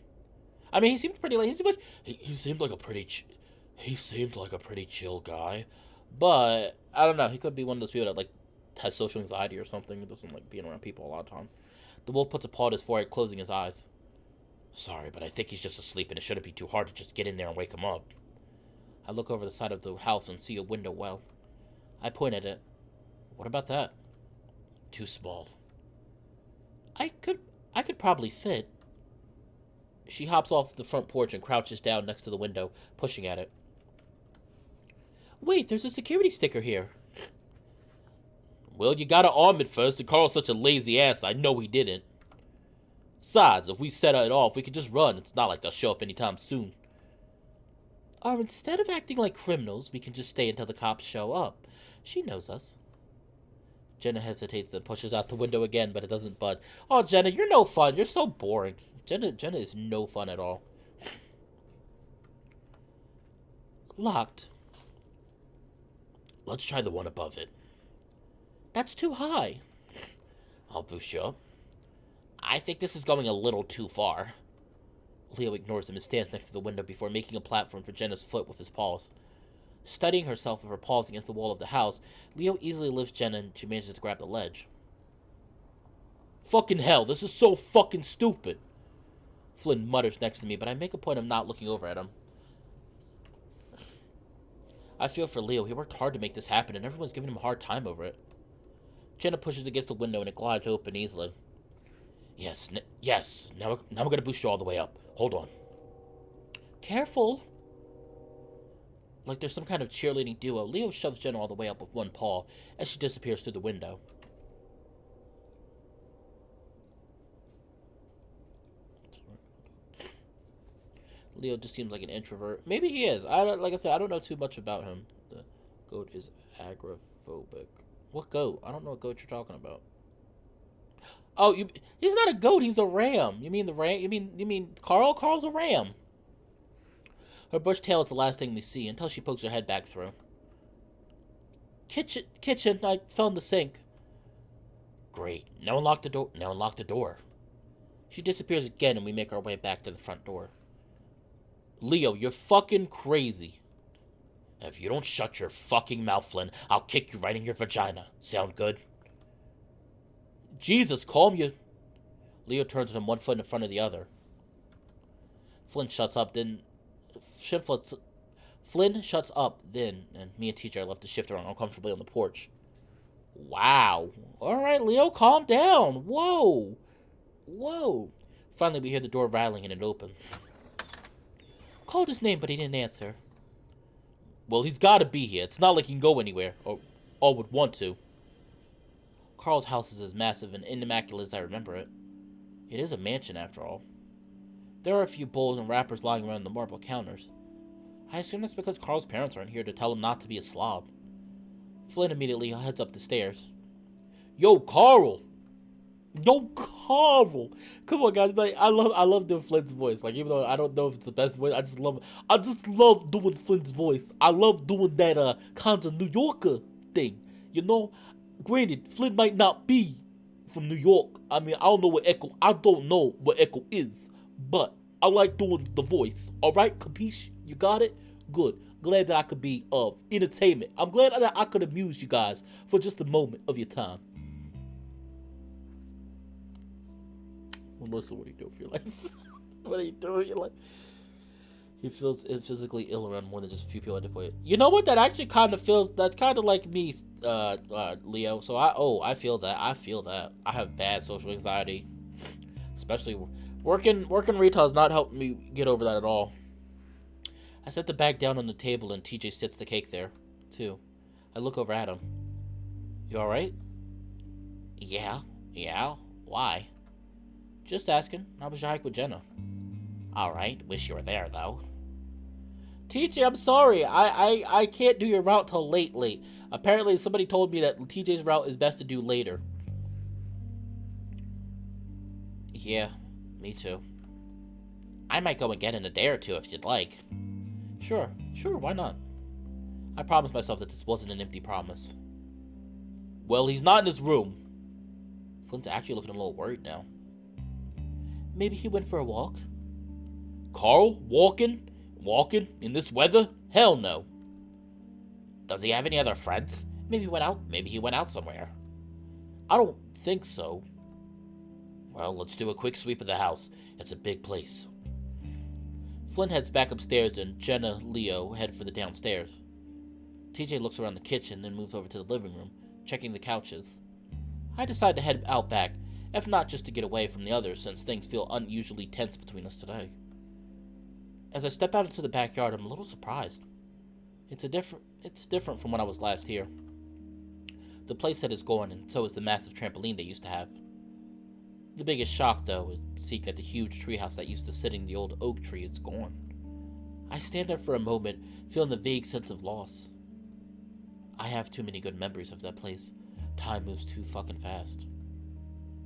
Speaker 1: I mean, he seemed pretty like he seemed like a pretty chill guy. But I don't know. He could be one of those people that like has social anxiety or something. He doesn't like being around people a lot of time. The wolf puts a paw at his forehead, closing his eyes. Sorry, but I think he's just asleep, and it shouldn't be too hard to just get in there and wake him up. I look over the side of the house and see a window well. I point at it. What about that? Too small. I could probably fit. She hops off the front porch and crouches down next to the window, pushing at it. Wait, there's a security sticker here. Well, you gotta arm it first, and Carl's such a lazy ass, I know he didn't. Besides, if we set it off, we could just run. It's not like they'll show up anytime soon. Or instead of acting like criminals, we can just stay until the cops show up. She knows us. Jenna hesitates and pushes out the window again, but it doesn't budge. Oh, Jenna, you're no fun. You're so boring. Jenna is no fun at all. Locked. Let's try the one above it. That's too high. I'll boost you up. I think this is going a little too far. Leo ignores him and stands next to the window before making a platform for Jenna's foot with his paws. Studying herself with her paws against the wall of the house, Leo easily lifts Jenna and she manages to grab the ledge. Fucking hell, this is so fucking stupid. Flynn mutters next to me, but I make a point of not looking over at him. I feel for Leo. He worked hard to make this happen, and everyone's giving him a hard time over it. Jenna pushes against the window, and it glides open easily. Yes. Now we're gonna boost you all the way up. Hold on. Careful. Like there's some kind of cheerleading duo, Leo shoves Jenna all the way up with one paw as she disappears through the window. Leo just seems like an introvert. Maybe he is. Like I said, I don't know too much about him. The goat is agoraphobic. What goat? I don't know what goat you're talking about. Oh, he's not a goat. He's a ram. You mean the ram? You mean Carl? Carl's a ram. Her bushed tail is the last thing we see until she pokes her head back through. Kitchen. I found the sink. Great. Now unlock the door. Now unlock the door. She disappears again, and we make our way back to the front door. Leo, you're fucking crazy. If you don't shut your fucking mouth, Flynn, I'll kick you right in your vagina. Sound good? Jesus, calm you. Leo turns with him one foot in front of the other. Flynn shuts up, then... Flynn shuts up, then, and me and TJ are left to shift around uncomfortably on the porch. Wow. Alright, Leo, calm down. Whoa. Whoa. Finally, we hear the door rattling and it opens. Called his name, but he didn't answer. Well, he's gotta be here. It's not like he can go anywhere, or would want to. Carl's house is as massive and immaculate as I remember it. It is a mansion, after all. There are a few bowls and wrappers lying around the marble counters. I assume that's because Carl's parents aren't here to tell him not to be a slob. Flynn immediately heads up the stairs. Yo, Carl! Yo, Carl! Come on, guys. Like, I love doing Flynn's voice. Like, even though I don't know if it's the best voice, I just love doing Flynn's voice. I love doing that kind of New Yorker thing. You know? Granted, Flynn might not be from New York. I mean, I don't know what Echo is. But I like doing the voice. Alright, capiche? You got it? Good. Glad that I could be of entertainment. I'm glad that I could amuse you guys for just a moment of your time. Melissa, what are you doing for your life? What are you doing for your life? He feels physically ill around more than just a few people at the point. You know what? That actually kind of feels... That's kind of like me, Leo. So I feel that. I have bad social anxiety. Especially working retail has not helped me get over that at all. I set the bag down on the table and TJ sits the cake there, too. I look over at him. You alright? Yeah. Why? Just asking. How was your hike with Jenna? Alright. Wish you were there, though. TJ, I'm sorry. I can't do your route till late. Apparently, somebody told me that TJ's route is best to do later. Yeah, me too. I might go again in a day or two if you'd like. Sure, why not? I promised myself that this wasn't an empty promise. Well, he's not in his room. Flynn's actually looking a little worried now. Maybe he went for a walk? Carl? Walking? In this weather? Hell no. Does he have any other friends? Maybe he went out somewhere. I don't think so. Well, let's do a quick sweep of the house. It's a big place. Flynn heads back upstairs and Jenna, Leo head for the downstairs. TJ looks around the kitchen, then moves over to the living room, checking the couches. I decide to head out back, if not just to get away from the others since things feel unusually tense between us today. As I step out into the backyard, I'm a little surprised. It's different from when I was last here. The playset is gone, and so is the massive trampoline they used to have. The biggest shock, though, is to see that the huge treehouse that used to sit in the old oak tree is gone. I stand there for a moment, feeling the vague sense of loss. I have too many good memories of that place. Time moves too fucking fast.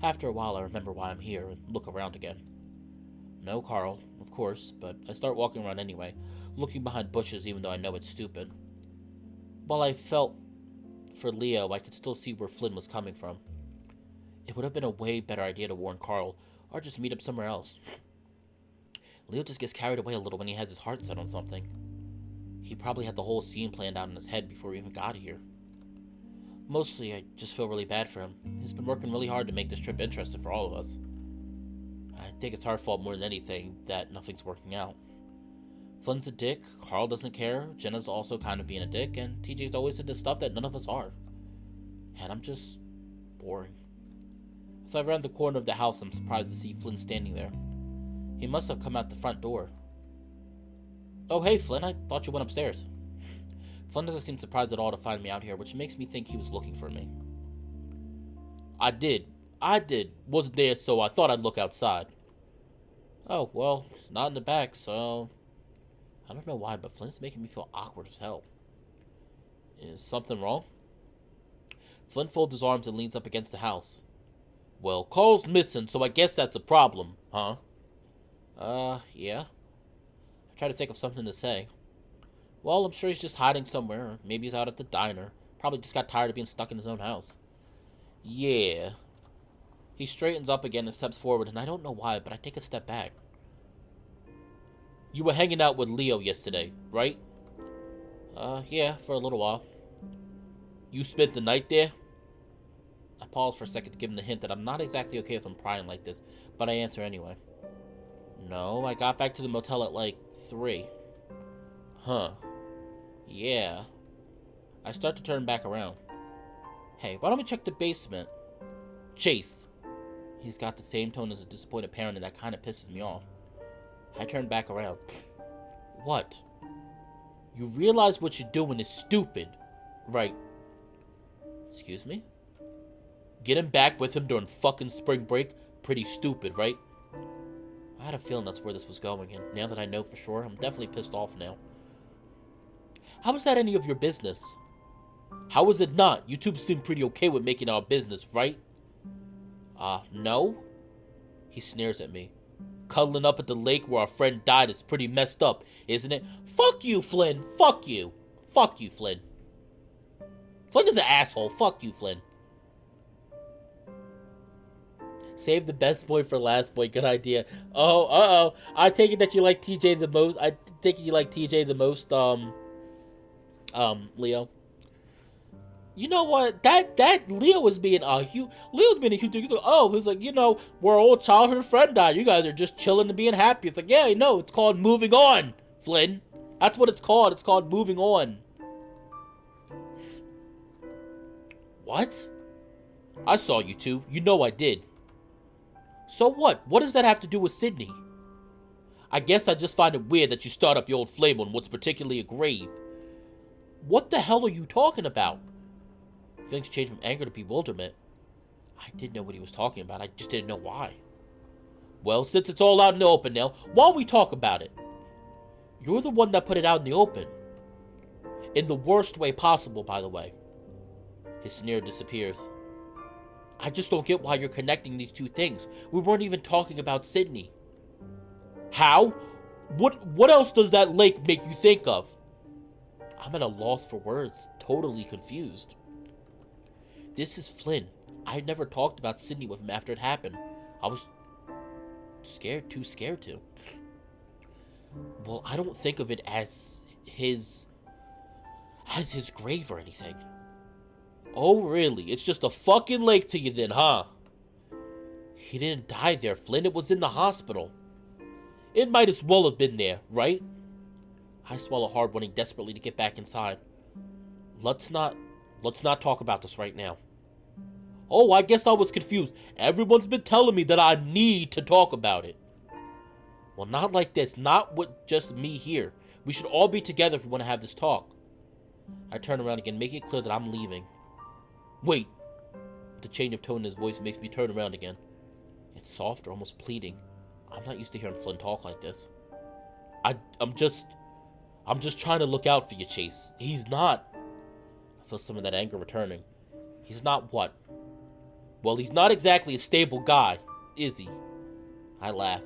Speaker 1: After a while, I remember why I'm here and look around again. No Carl, of course, but I start walking around anyway, looking behind bushes even though I know it's stupid. While I felt for Leo, I could still see where Flynn was coming from. It would have been a way better idea to warn Carl, or just meet up somewhere else. Leo just gets carried away a little when he has his heart set on something. He probably had the whole scene planned out in his head before we even got here. Mostly, I just feel really bad for him. He's been working really hard to make this trip interesting for all of us. I think it's our fault more than anything that nothing's working out. Flynn's a dick, Carl doesn't care, Jenna's also kind of being a dick, and TJ's always into stuff that none of us are. And I'm just boring. As I round the corner of the house, I'm surprised to see Flynn standing there. He must have come out the front door. Oh, hey, Flynn, I thought you went upstairs. Flynn doesn't seem surprised at all to find me out here, which makes me think he was looking for me. I did. Wasn't there, so I thought I'd look outside. Oh, well, it's not in the back, so... I don't know why, but Flynn's making me feel awkward as hell. Is something wrong? Flynn folds his arms and leans up against the house. Well, Carl's missing, so I guess that's a problem, huh? Yeah. I try to think of something to say. Well, I'm sure he's just hiding somewhere, or maybe he's out at the diner. Probably just got tired of being stuck in his own house. Yeah. He straightens up again and steps forward, and I don't know why, but I take a step back. You were hanging out with Leo yesterday, right? Yeah, for a little while. You spent the night there? I pause for a second to give him the hint that I'm not exactly okay if I'm prying like this, but I answer anyway. No, I got back to the motel at like 3. Huh. Yeah. I start to turn back around. Hey, why don't we check the basement? Chase. He's got the same tone as a disappointed parent, and that kind of pisses me off. I turn back around. What? You realize what you're doing is stupid, right? Excuse me? Getting back with him during fucking spring break? Pretty stupid, right? I had a feeling that's where this was going, and now that I know for sure, I'm definitely pissed off now. How is that any of your business? How is it not? You two seem pretty okay with making our business, right? No? He sneers at me. Cuddling up at the lake where our friend died is pretty messed up, isn't it? Fuck you, Flynn! Fuck you! Fuck you, Flynn. Flynn is an asshole. Fuck you, Flynn. Save the best boy for last boy. Good idea. Oh, uh-oh. I take it that you like TJ the most. I take it you like TJ the most, Leo. You know what? That Leo was being a huge. Leo's being a huge. Oh, he's like, we're old childhood friend died. You guys are just chilling and being happy. It's like, yeah, no, it's called moving on, Flynn. That's what it's called. It's called moving on. What? I saw you two. You know I did. So what? What does that have to do with Sydney? I guess I just find it weird that you start up your old flame on what's particularly a grave. What the hell are you talking about? Feelings changed from anger to bewilderment. I didn't know what he was talking about. I just didn't know why. Well, since it's all out in the open now, why don't we talk about it? You're the one that put it out in the open. In the worst way possible, by the way. His sneer disappears. I just don't get why you're connecting these two things. We weren't even talking about Sydney. How? What else does that lake make you think of? I'm at a loss for words, totally confused. This is Flynn. I had never talked about Sydney with him after it happened. I was too scared to. Well, I don't think of it as his grave or anything. Oh, really? It's just a fucking lake to you then, huh? He didn't die there, Flynn. It was in the hospital. It might as well have been there, right? I swallow hard, wanting desperately to get back inside. Let's not talk about this right now. Oh, I guess I was confused. Everyone's been telling me that I need to talk about it. Well, not like this. Not with just me here. We should all be together if we want to have this talk. I turn around again, making it clear that I'm leaving. Wait. The change of tone in his voice makes me turn around again. It's soft or almost pleading. I'm not used to hearing Flynn talk like this. I'm just trying to look out for you, Chase. He's not. I feel some of that anger returning. He's not what? Well, he's not exactly a stable guy, is he? I laugh.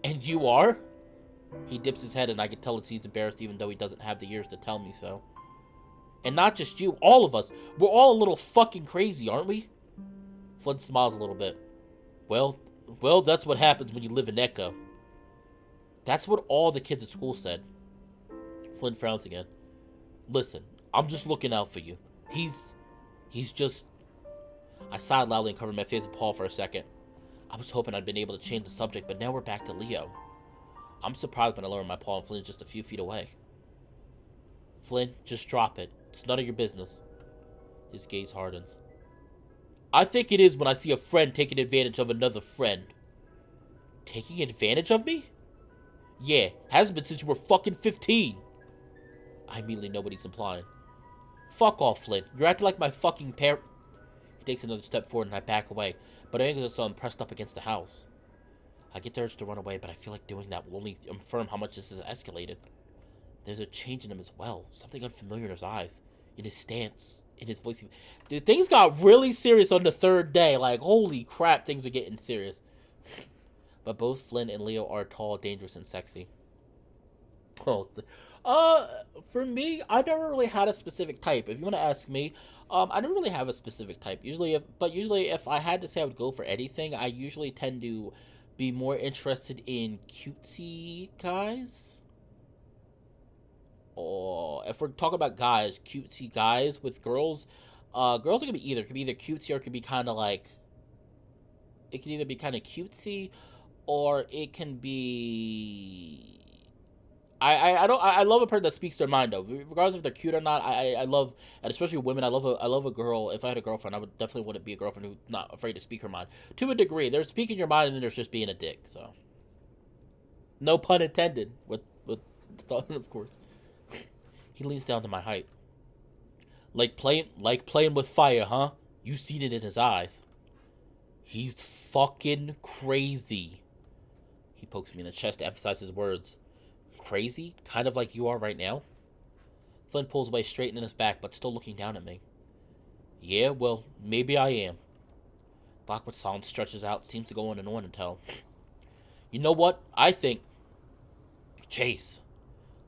Speaker 1: And you are? He dips his head and I can tell he's embarrassed even though he doesn't have the ears to tell me so. And not just you, all of us. We're all a little fucking crazy, aren't we? Flynn smiles a little bit. Well, that's what happens when you live in Echo. That's what all the kids at school said. Flynn frowns again. Listen, I'm just looking out for you. He's just... I sigh loudly and cover my face with Paul for a second. I was hoping I'd been able to change the subject, but now we're back to Leo. I'm surprised when I lower my paw and Flynn's just a few feet away. Flynn, just drop it. It's none of your business. His gaze hardens. I think it is when I see a friend taking advantage of another friend. Taking advantage of me? Yeah, hasn't been since you were fucking 15. I immediately know what he's implying. Fuck off, Flynn. You're acting like my fucking parent. He takes another step forward and I back away, but I think so I'm pressed up against the house. I get the urge to run away, but I feel like doing that will only confirm how much this has escalated. There's a change in him as well. Something unfamiliar in his eyes, in his stance, in his voice. Dude, things got really serious on the third day. Like, holy crap, things are getting serious. But both Flynn and Leo are tall, dangerous, and sexy. Uh, for me, I never really had a specific type. If you want to ask me, I don't really have a specific type. Usually if I had to say I would go for anything, I usually tend to be more interested in cutesy guys. Or if we're talking about guys, cutesy guys with girls, girls are gonna be either. It could be either cutesy or it could be kind of like. It can either be kind of cutesy, or it can be. I love a person that speaks their mind though, regardless if they're cute or not. I love, and especially women. I love a girl. If I had a girlfriend, I would definitely want to be a girlfriend who's not afraid to speak her mind to a degree. There's speaking your mind, and then there's just being a dick. So, no pun intended. With of course. He leans down to my height. Like playing with fire, huh? You seen it in his eyes. He's fucking crazy. He pokes me in the chest to emphasize his words. Crazy? Kind of like you are right now? Flynn pulls away, straightening his back, but still looking down at me. Yeah, well, maybe I am. Blackwood silence stretches out, seems to go on and on until... You know what? I think... Chase.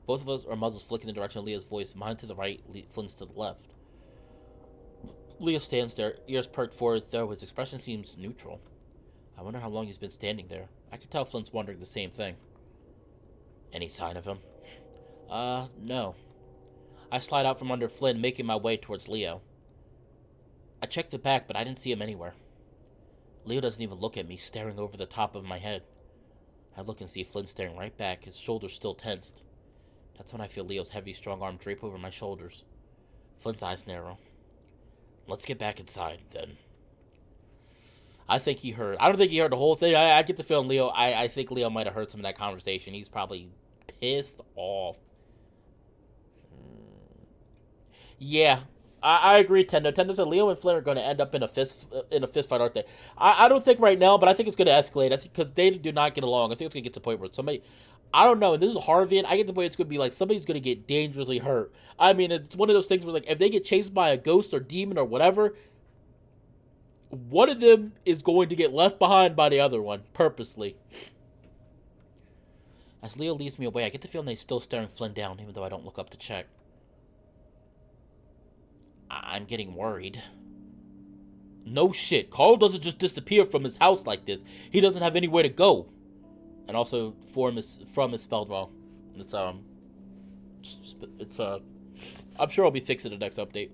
Speaker 1: Both of us, our muzzles flick in the direction of Leah's voice, mine to the right, Flynn's to the left. Leah stands there, ears perked forward, though his expression seems neutral. I wonder how long he's been standing there. I can tell Flynn's wondering the same thing. Any sign of him? No. I slide out from under Flynn, making my way towards Leo. I checked the back, but I didn't see him anywhere. Leo doesn't even look at me, staring over the top of my head. I look and see Flynn staring right back, his shoulders still tensed. That's when I feel Leo's heavy, strong arm drape over my shoulders. Flynn's eyes narrow. Let's get back inside, then. I think he heard. I don't think he heard the whole thing. I get the feeling Leo... I think Leo might have heard some of that conversation. He's probably pissed off. Yeah, I agree, Tendo. Tendo said Leo and Flynn are going to end up in a fist fight, aren't they? I don't think right now, but I think it's going to escalate. I think because they do not get along. I think it's going to get to the point where somebody... I don't know. And this is Harvey, and I get the point it's going to be like somebody's going to get dangerously hurt. I mean, it's one of those things where, like, if they get chased by a ghost or demon or whatever, one of them is going to get left behind by the other one, purposely. As Leo leads me away, I get the feeling that he's still staring Flynn down, even though I don't look up to check. I'm getting worried. No shit. Carl doesn't just disappear from his house like this. He doesn't have anywhere to go. And also, from is spelled wrong. It's I'm sure I'll be fixed in the next update.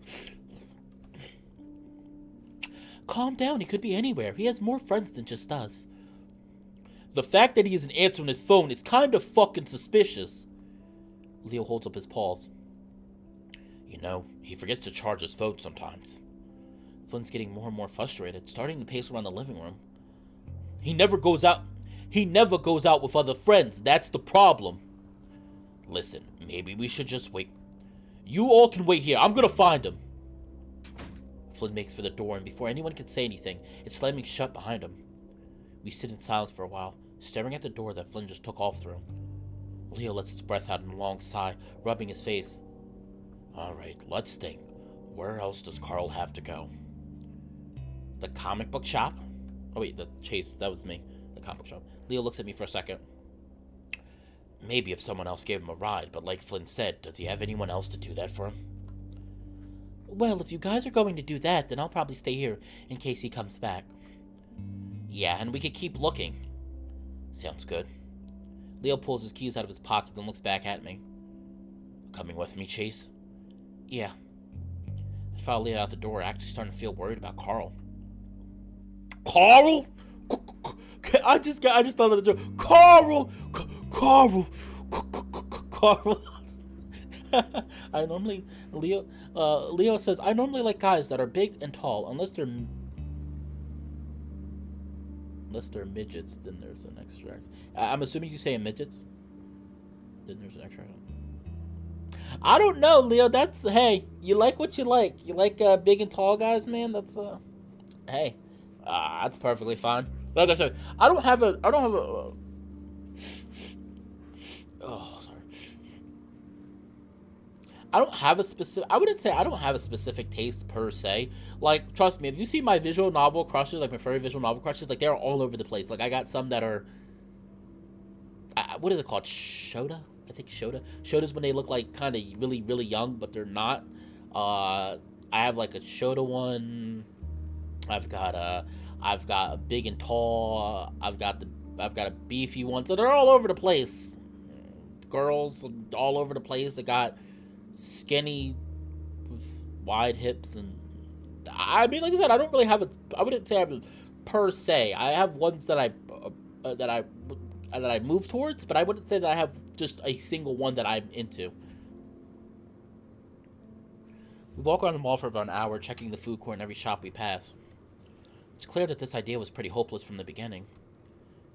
Speaker 1: Calm down, he could be anywhere. He has more friends than just us. The fact that he isn't answering his phone is kind of fucking suspicious. Leo holds up his paws. You know, he forgets to charge his phone sometimes. Flynn's getting more and more frustrated, starting to pace around the living room. He never goes out with other friends. That's the problem. Listen, maybe we should just wait. You all can wait here. I'm gonna find him. Flynn makes for the door, and before anyone can say anything, it's slamming shut behind him. We sit in silence for a while, staring at the door that Flynn just took off through. Leo lets his breath out in a long sigh, rubbing his face. Alright, let's think. Where else does Carl have to go? The comic book shop? Oh wait, the Chase, that was me. The comic book shop. Leo looks at me for a second. Maybe if someone else gave him a ride, but like Flynn said, does he have anyone else to do that for him? Well, if you guys are going to do that, then I'll probably stay here in case he comes back. Yeah, and we could keep looking. Sounds good. Leo pulls his keys out of his pocket and looks back at me. Coming with me, Chase? Yeah. I follow Leo out the door, actually starting to feel worried about Carl. Carl? I just thought of the door. Carl! Carl! Leo says, I normally like guys that are big and tall, unless they're midgets, then there's an extra. I'm assuming you say midgets? Then there's an extra. I don't know, Leo. Hey, you like what you like. You like big and tall guys, man. Hey, that's perfectly fine. Like I said, I don't have a. Oh, sorry. I don't have a specific. I wouldn't say I don't have a specific taste per se. Like, trust me, if you see my visual novel crushes, like my furry visual novel crushes, like they're all over the place. Like I got some that are. What is it called? Shota? I think Shota. Shota's when they look like kind of really, really young, but they're not. I have like a Shota one. I've got a big and tall. I've got a beefy one. So they're all over the place. Girls all over the place. They got skinny, wide hips, and I mean, like I said, I don't really have a. I wouldn't say I have a per se. I have ones that I move towards, but I wouldn't say that I have just a single one that I'm into. We walk around the mall for about an hour, checking the food court in every shop we pass. It's clear that this idea was pretty hopeless from the beginning.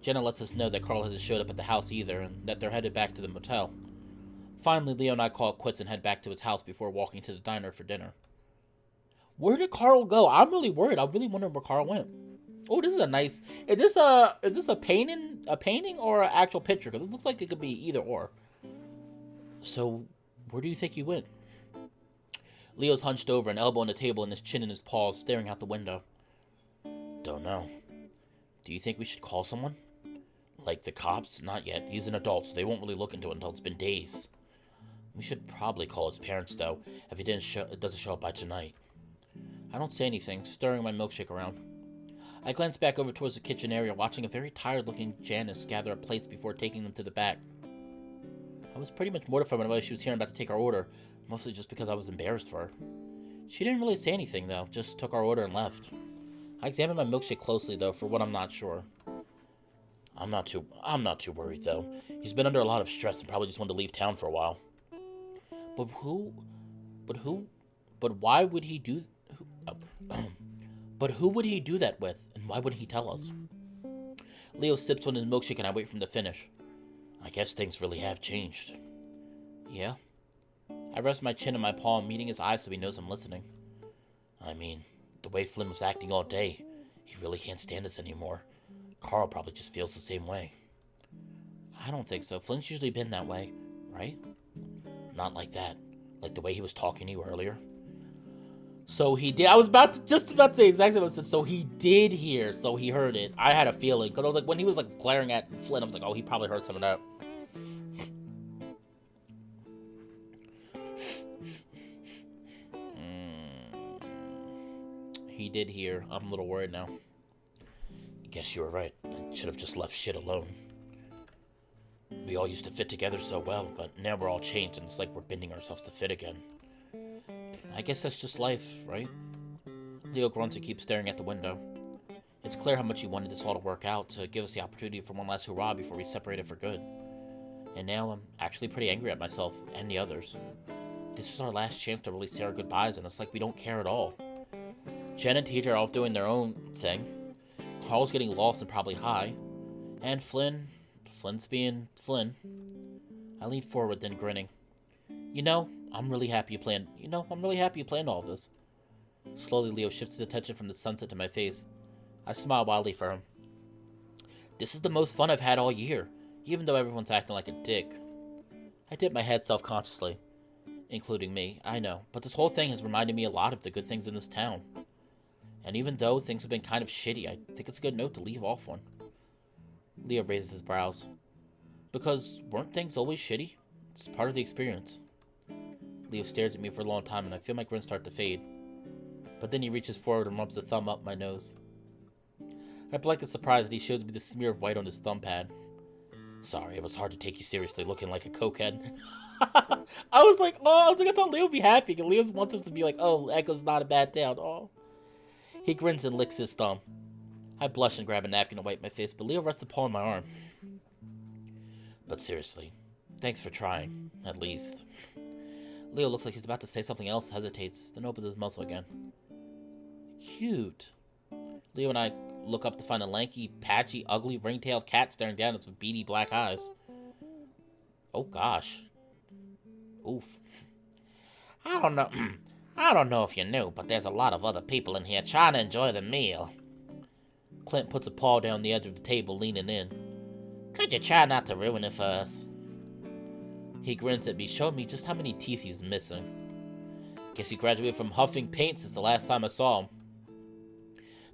Speaker 1: Jenna lets us know that Carl hasn't showed up at the house either, and that they're headed back to the motel. Finally, Leo and I call it quits and head back to his house before walking to the diner for dinner. Where did Carl go? I'm really worried. I really wonder where Carl went. Oh, this is a nice. Is this a painting or an actual picture? Because it looks like it could be either or. So, where do you think he went? Leo's hunched over, an elbow on the table and his chin in his paws, staring out the window. Don't know. Do you think we should call someone? Like the cops? Not yet. He's an adult, so they won't really look into it until it's been days. We should probably call his parents, though, if he doesn't show up by tonight. I don't say anything, stirring my milkshake around. I glance back over towards the kitchen area, watching a very tired-looking Janice gather up plates before taking them to the back. I was pretty much mortified when I realized she was here and about to take our order, mostly just because I was embarrassed for her. She didn't really say anything, though, just took our order and left. I examined my milkshake closely, though, for what I'm not sure. I'm not too worried, though. He's been under a lot of stress and probably just wanted to leave town for a while. But why would he do... But who would he do that with, and why wouldn't he tell us? Leo sips on his milkshake and I wait for him to finish. I guess things really have changed. Yeah? I rest my chin in my palm, meeting his eyes so he knows I'm listening. I mean, the way Flynn was acting all day, he really can't stand us anymore. Carl probably just feels the same way. I don't think so. Flynn's usually been that way, right? Not like that. Like the way he was talking to you earlier. So he did. I was just about to say exactly what I said. So he did hear. So he heard it. I had a feeling. Because I was like, when he was like glaring at Flynn, I was like, oh, he probably heard some of that. He did hear. I'm a little worried now. Guess you were right. I should have just left shit alone. We all used to fit together so well, but now we're all changed and it's like we're bending ourselves to fit again. I guess that's just life, right? Leo grunts and keeps staring at the window. It's clear how much he wanted this all to work out, to give us the opportunity for one last hurrah before we separated for good. And now I'm actually pretty angry at myself and the others. This is our last chance to really say our goodbyes, and it's like we don't care at all. Jen and TJ are off doing their own thing. Carl's getting lost and probably high. And Flynn's being Flynn. I lean forward, then grinning. I'm really happy you planned all of this. Slowly, Leo shifts his attention from the sunset to my face. I smile wildly for him. This is the most fun I've had all year, even though everyone's acting like a dick. I dip my head self-consciously, including me, I know, but this whole thing has reminded me a lot of the good things in this town. And even though things have been kind of shitty, I think it's a good note to leave off on. Leo raises his brows. Because weren't things always shitty? It's part of the experience. Leo stares at me for a long time and I feel my grin start to fade. But then he reaches forward and rubs a thumb up my nose. I blink in surprise that he shows me the smear of white on his thumb pad. Sorry, it was hard to take you seriously looking like a cokehead. I was like, I thought Leo would be happy. And Leo wants us to be like, oh, Echo's not a bad town. Oh. He grins and licks his thumb. I blush and grab a napkin to wipe my face, but Leo rests a paw on my arm. But seriously, thanks for trying, at least. Leo looks like he's about to say something else, hesitates, then opens his muzzle again. Cute. Leo and I look up to find a lanky, patchy, ugly, ring-tailed cat staring down at us with beady black eyes. Oh gosh. Oof. I don't know if you knew, but there's a lot of other people in here trying to enjoy the meal. Clint puts a paw down the edge of the table, leaning in. Could you try not to ruin it for us? He grins at me, showing me just how many teeth he's missing. Guess he graduated from huffing paint since the last time I saw him.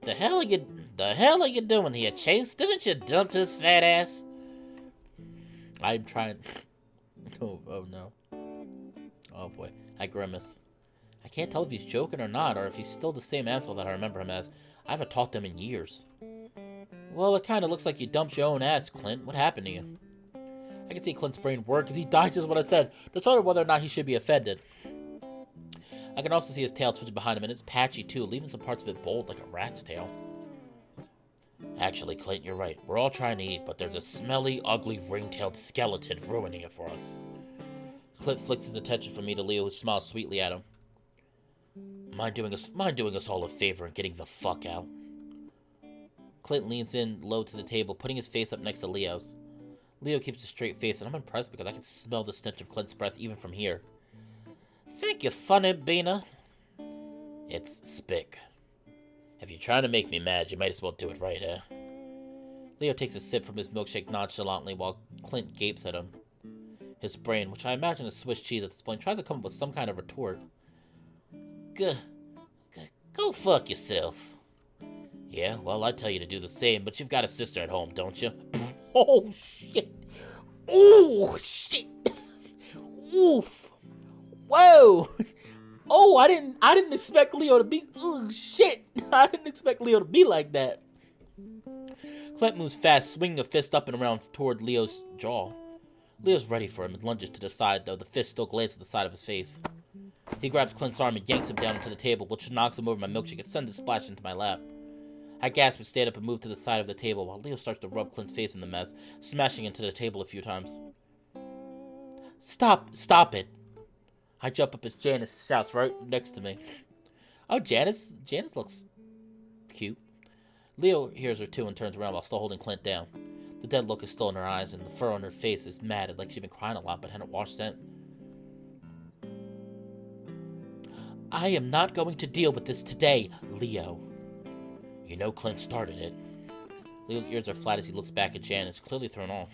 Speaker 1: The hell are you doing here, Chase? Didn't you dump his fat ass? I'm trying Oh no. Oh boy. I grimace. I can't tell if he's joking or not, or if he's still the same asshole that I remember him as. I haven't talked to him in years. Well, it kind of looks like you dumped your own ass, Clint. What happened to you? I can see Clint's brain work, because he died just what I said, deciding whether or not he should be offended. I can also see his tail twitching behind him, and it's patchy too, leaving some parts of it bold like a rat's tail. Actually, Clint, you're right. We're all trying to eat, but there's a smelly, ugly, ring-tailed skeleton ruining it for us. Clint flicks his attention from me to Leo, who smiles sweetly at him. Mind doing us all a favor and getting the fuck out? Clint leans in low to the table, putting his face up next to Leo's. Leo keeps a straight face, and I'm impressed because I can smell the stench of Clint's breath even from here. Think you're funny, Bina? It's Spick. If you're trying to make me mad, you might as well do it right, eh? Leo takes a sip from his milkshake nonchalantly while Clint gapes at him. His brain, which I imagine is Swiss cheese at this point, tries to come up with some kind of retort. Go fuck yourself. Yeah, well, I'd tell you to do the same, but you've got a sister at home, don't you? Oh, shit. Oh, shit. Oof. Whoa. Oh, I didn't expect Leo to be... Oh, shit. I didn't expect Leo to be like that. Clint moves fast, swinging a fist up and around toward Leo's jaw. Leo's ready for him and lunges to the side, though the fist still glances at the side of his face. He grabs Clint's arm and yanks him down into the table, which knocks him over my milkshake and sends it splashing into my lap. I gasp and stand up and move to the side of the table while Leo starts to rub Clint's face in the mess, smashing into the table a few times. Stop it. I jump up as Janice shouts right next to me. Oh, Janice looks cute. Leo hears her too and turns around while still holding Clint down. The dead look is still in her eyes and the fur on her face is matted like she'd been crying a lot but hadn't washed since. I am not going to deal with this today, Leo. You know Clint started it. Leo's ears are flat as he looks back at Janice, clearly thrown off.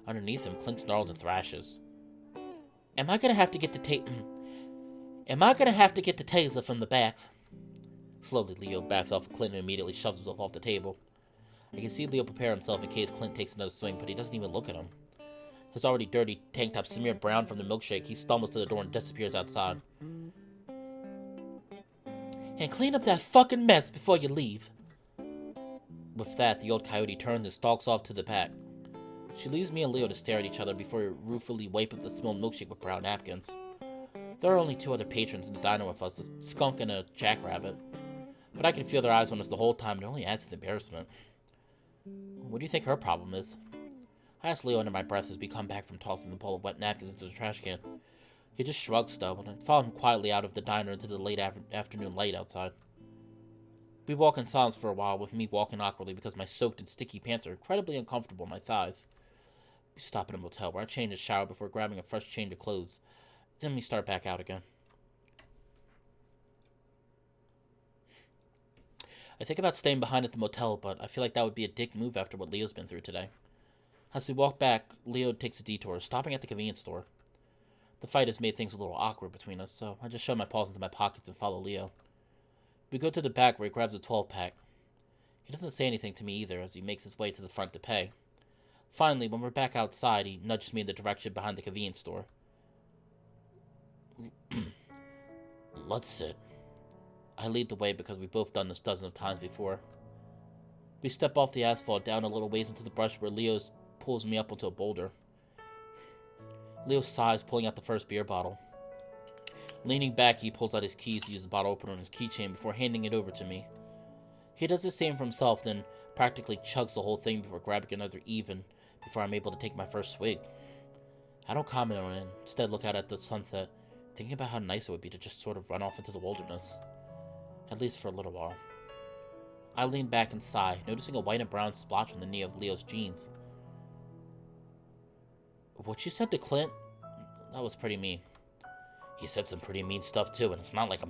Speaker 1: Underneath him, Clint snarls and thrashes. Am I gonna have to get the taser from the back? Slowly, Leo backs off of Clint and immediately shoves himself off the table. I can see Leo prepare himself in case Clint takes another swing, but he doesn't even look at him. His already dirty tank top smeared brown from the milkshake, he stumbles to the door and disappears outside. And clean up that fucking mess before you leave. With that, the old coyote turns and stalks off to the back. She leaves me and Leo to stare at each other before we ruefully wipe up the small milkshake with brown napkins. There are only two other patrons in the diner with us, a skunk and a jackrabbit. But I can feel their eyes on us the whole time, and it only adds to the embarrassment. What do you think her problem is? I ask Leo under my breath as we come back from tossing the bowl of wet napkins into the trash can. He just shrugs, though, and I follow him quietly out of the diner into the late afternoon light outside. We walk in silence for a while, with me walking awkwardly because my soaked and sticky pants are incredibly uncomfortable on my thighs. We stop at a motel where I change and shower before grabbing a fresh change of clothes. Then we start back out again. I think about staying behind at the motel, but I feel like that would be a dick move after what Leo's been through today. As we walk back, Leo takes a detour, stopping at the convenience store. The fight has made things a little awkward between us, so I just shove my paws into my pockets and follow Leo. We go to the back where he grabs a 12-pack. He doesn't say anything to me either as he makes his way to the front to pay. Finally, when we're back outside, he nudges me in the direction behind the convenience store. Let's sit. I lead the way because we've both done this dozens of times before. We step off the asphalt down a little ways into the brush where Leo pulls me up onto a boulder. Leo sighs, pulling out the first beer bottle. Leaning back, he pulls out his keys to use the bottle opener on his keychain before handing it over to me. He does the same for himself, then practically chugs the whole thing before grabbing another even before I'm able to take my first swig. I don't comment on it, instead look out at the sunset, thinking about how nice it would be to just sort of run off into the wilderness. At least for a little while. I lean back and sigh, noticing a white and brown splotch on the knee of Leo's jeans. What you said to Clint? That was pretty mean. He said some pretty mean stuff too, and it's not like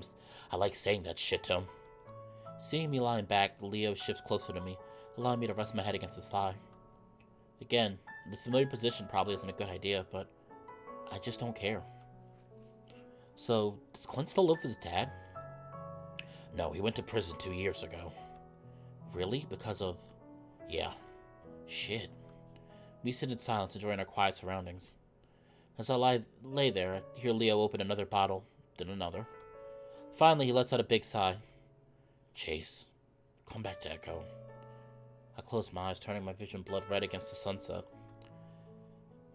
Speaker 1: I like saying that shit to him. Seeing me lying back, Leo shifts closer to me, allowing me to rest my head against his thigh. Again, the familiar position probably isn't a good idea, but I just don't care. So, does Clint still live with his dad? No, he went to prison 2 years ago. Really? Because of... Yeah. Shit. We sit in silence, enjoying our quiet surroundings. As I lay there, I hear Leo open another bottle, then another. Finally, he lets out a big sigh. Chase, come back to Echo. I close my eyes, turning my vision blood red against the sunset.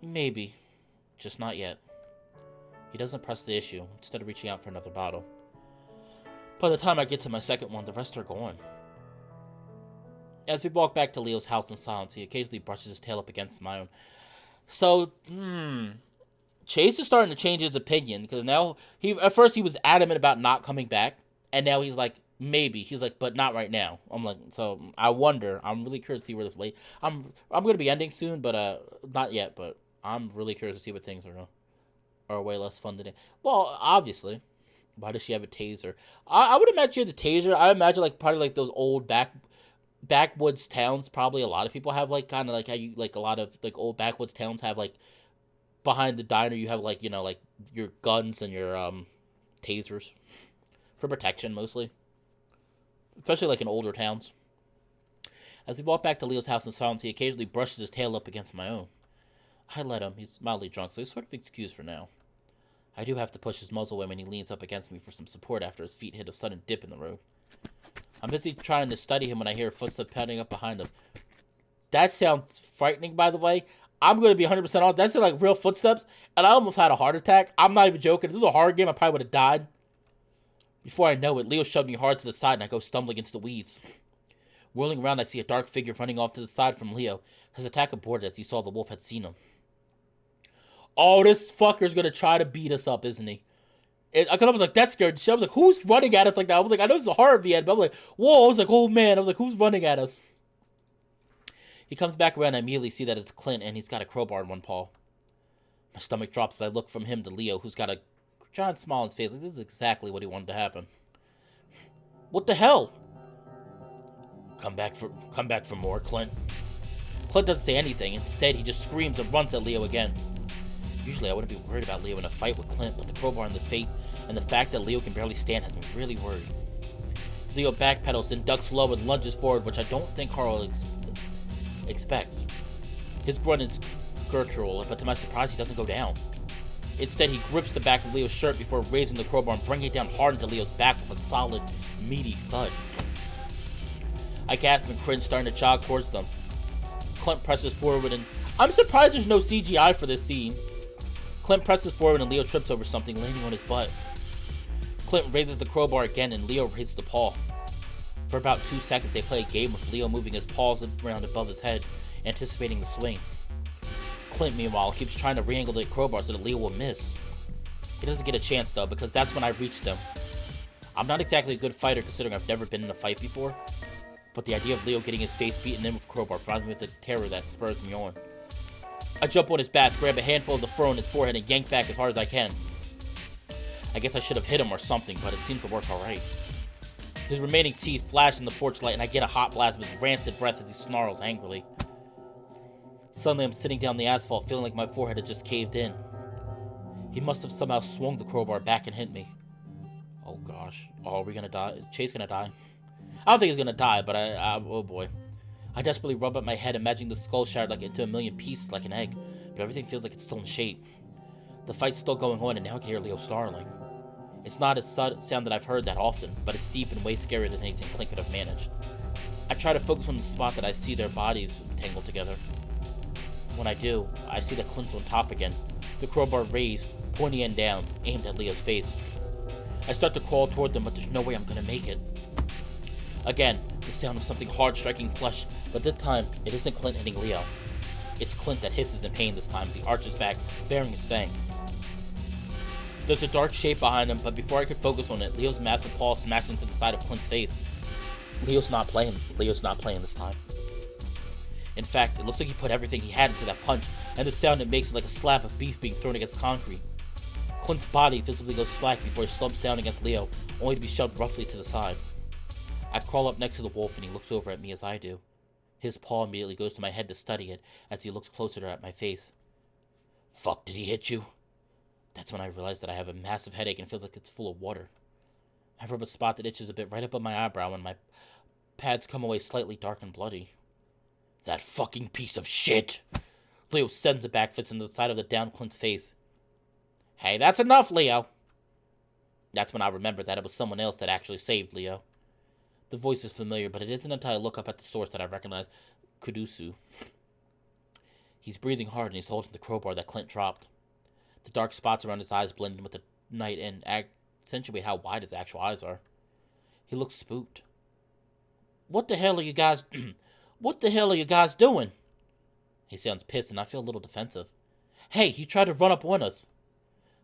Speaker 1: Maybe, just not yet. He doesn't press the issue, instead of reaching out for another bottle. By the time I get to my second one, the rest are gone. As we walk back to Leo's house in silence, he occasionally brushes his tail up against my own. So, Chase is starting to change his opinion, because now, at first he was adamant about not coming back, and now he's like, maybe. He's like, but not right now. I'm like, so I wonder. I'm really curious to see where this late. I'm going to be ending soon, but not yet, but I'm really curious to see what things are way less fun today. Well, obviously. Why does she have a taser? I would imagine she has a taser. I imagine like probably like those old backwoods towns. Probably a lot of people have like kind of like how you like a lot of like old backwoods towns have like behind the diner you have like like your guns and your tasers for protection mostly, especially like in older towns. As we walk back to Leo's house in silence, he occasionally brushes his tail up against my own. I let him. He's mildly drunk, so he's sort of excused for now. I do have to push his muzzle away when he leans up against me for some support after his feet hit a sudden dip in the road. I'm busy trying to study him when I hear a footstep padding up behind us. That sounds frightening, by the way. I'm going to be 100% honest. That sounds like real footsteps, and I almost had a heart attack. I'm not even joking. If this was a horror game, I probably would have died. Before I know it, Leo shoved me hard to the side, and I go stumbling into the weeds. Whirling around, I see a dark figure running off to the side from Leo. His attack aborted as he saw the wolf had seen him. Oh, this fucker's gonna try to beat us up, isn't he? I was like, that scared shit. I was like, who's running at us like that? I was like, I know it's a horror VN, but I'm like, whoa. I was like, oh man. I was like, who's running at us? He comes back around and I immediately see that it's Clint and he's got a crowbar in one paw. My stomach drops as I look from him to Leo, who's got a giant smile on his face. Like, this is exactly what he wanted to happen. What the hell? Come back for more, Clint. Clint doesn't say anything. Instead, he just screams and runs at Leo again. Usually, I wouldn't be worried about Leo in a fight with Clint, but the crowbar and the fate and the fact that Leo can barely stand has me really worried. Leo backpedals, then ducks low and lunges forward, which I don't think Carl expects. His grunt is guttural, but to my surprise, he doesn't go down. Instead, he grips the back of Leo's shirt before raising the crowbar and bringing it down hard into Leo's back with a solid, meaty thud. I gasp and cringe, starting to jog towards them. Clint presses forward, and I'm surprised there's no CGI for this scene. Clint presses forward, and Leo trips over something, landing on his butt. Clint raises the crowbar again, and Leo hits the paw. For about 2 seconds, they play a game with Leo moving his paws around above his head, anticipating the swing. Clint, meanwhile, keeps trying to re-angle the crowbar so that Leo will miss. He doesn't get a chance, though, because that's when I reached him. I'm not exactly a good fighter, considering I've never been in a fight before, but the idea of Leo getting his face beaten in with a crowbar fills me with the terror that spurs me on. I jump on his back, grab a handful of the fur on his forehead, and yank back as hard as I can. I guess I should have hit him or something, but it seems to work alright. His remaining teeth flash in the porch light, and I get a hot blast of his rancid breath as he snarls angrily. Suddenly, I'm sitting down the asphalt, feeling like my forehead had just caved in. He must have somehow swung the crowbar back and hit me. Oh gosh. Oh, are we gonna die? Is Chase gonna die? I don't think he's gonna die, but oh boy. I desperately rub up my head, imagining the skull shattered like into a million pieces like an egg, but everything feels like it's still in shape. The fight's still going on, and now I can hear Leo snarling. It's not a sound that I've heard that often, but it's deep and way scarier than anything Clint could have managed. I try to focus on the spot that I see their bodies tangled together. When I do, I see that Clint's on top again, the crowbar raised, pointy end down, aimed at Leo's face. I start to crawl toward them, but there's no way I'm gonna make it. Again, the sound of something hard striking flesh, but this time, it isn't Clint hitting Leo. It's Clint that hisses in pain this time, as he arches back, baring his fangs. There's a dark shape behind him, but before I could focus on it, Leo's massive paw smashed into the side of Clint's face. Leo's not playing this time. In fact, it looks like he put everything he had into that punch, and the sound it makes is like a slab of beef being thrown against concrete. Clint's body visibly goes slack before he slumps down against Leo, only to be shoved roughly to the side. I crawl up next to the wolf, and he looks over at me as I do. His paw immediately goes to my head to study it, as he looks closer at my face. Fuck, did he hit you? That's when I realize that I have a massive headache and it feels like it's full of water. I rub a spot that itches a bit right above my eyebrow, and my pads come away slightly dark and bloody. That fucking piece of shit! Leo sends a back fist into the side of the downed Clint's face. Hey, that's enough, Leo. That's when I remembered that it was someone else that actually saved Leo. The voice is familiar, but it isn't until I look up at the source that I recognize Kudusu. He's breathing hard and he's holding the crowbar that Clint dropped. The dark spots around his eyes blend in with the night and accentuate how wide his actual eyes are. He looks spooked. What the hell are you guys... What the hell are you guys doing? He sounds pissed and I feel a little defensive. Hey, you tried to run up on us.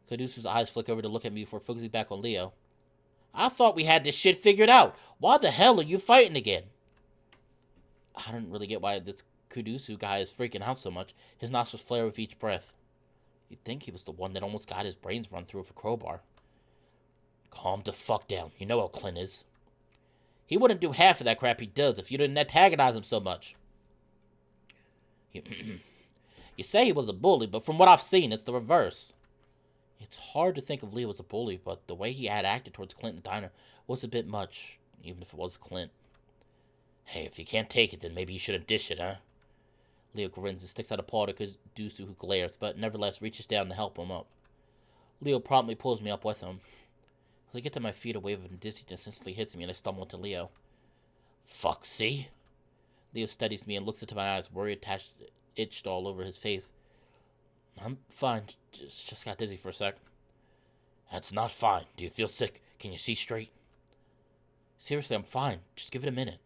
Speaker 1: Kudusu's eyes flick over to look at me before focusing back on Leo. I thought we had this shit figured out. Why the hell are you fighting again? I don't really get why this Kudusu guy is freaking out so much. His nostrils flare with each breath. You'd think he was the one that almost got his brains run through with a crowbar. Calm the fuck down. You know how Clint is. He wouldn't do half of that crap he does if you didn't antagonize him so much. You say he was a bully, but from what I've seen, it's the reverse. It's hard to think of Leo as a bully, but the way he had acted towards Clint in the diner was a bit much, even if it was Clint. Hey, if you can't take it, then maybe you shouldn't dish it, huh? Leo grins and sticks out a paw to Kudusu, who glares, but nevertheless reaches down to help him up. Leo promptly pulls me up with him. As I get to my feet, a wave of dizziness instantly hits me and I stumble into Leo. Fuck, see? Leo steadies me and looks into my eyes, worry itched all over his face. I'm fine. Just got dizzy for a sec. That's not fine. Do you feel sick? Can you see straight? Seriously, I'm fine. Just give it a minute.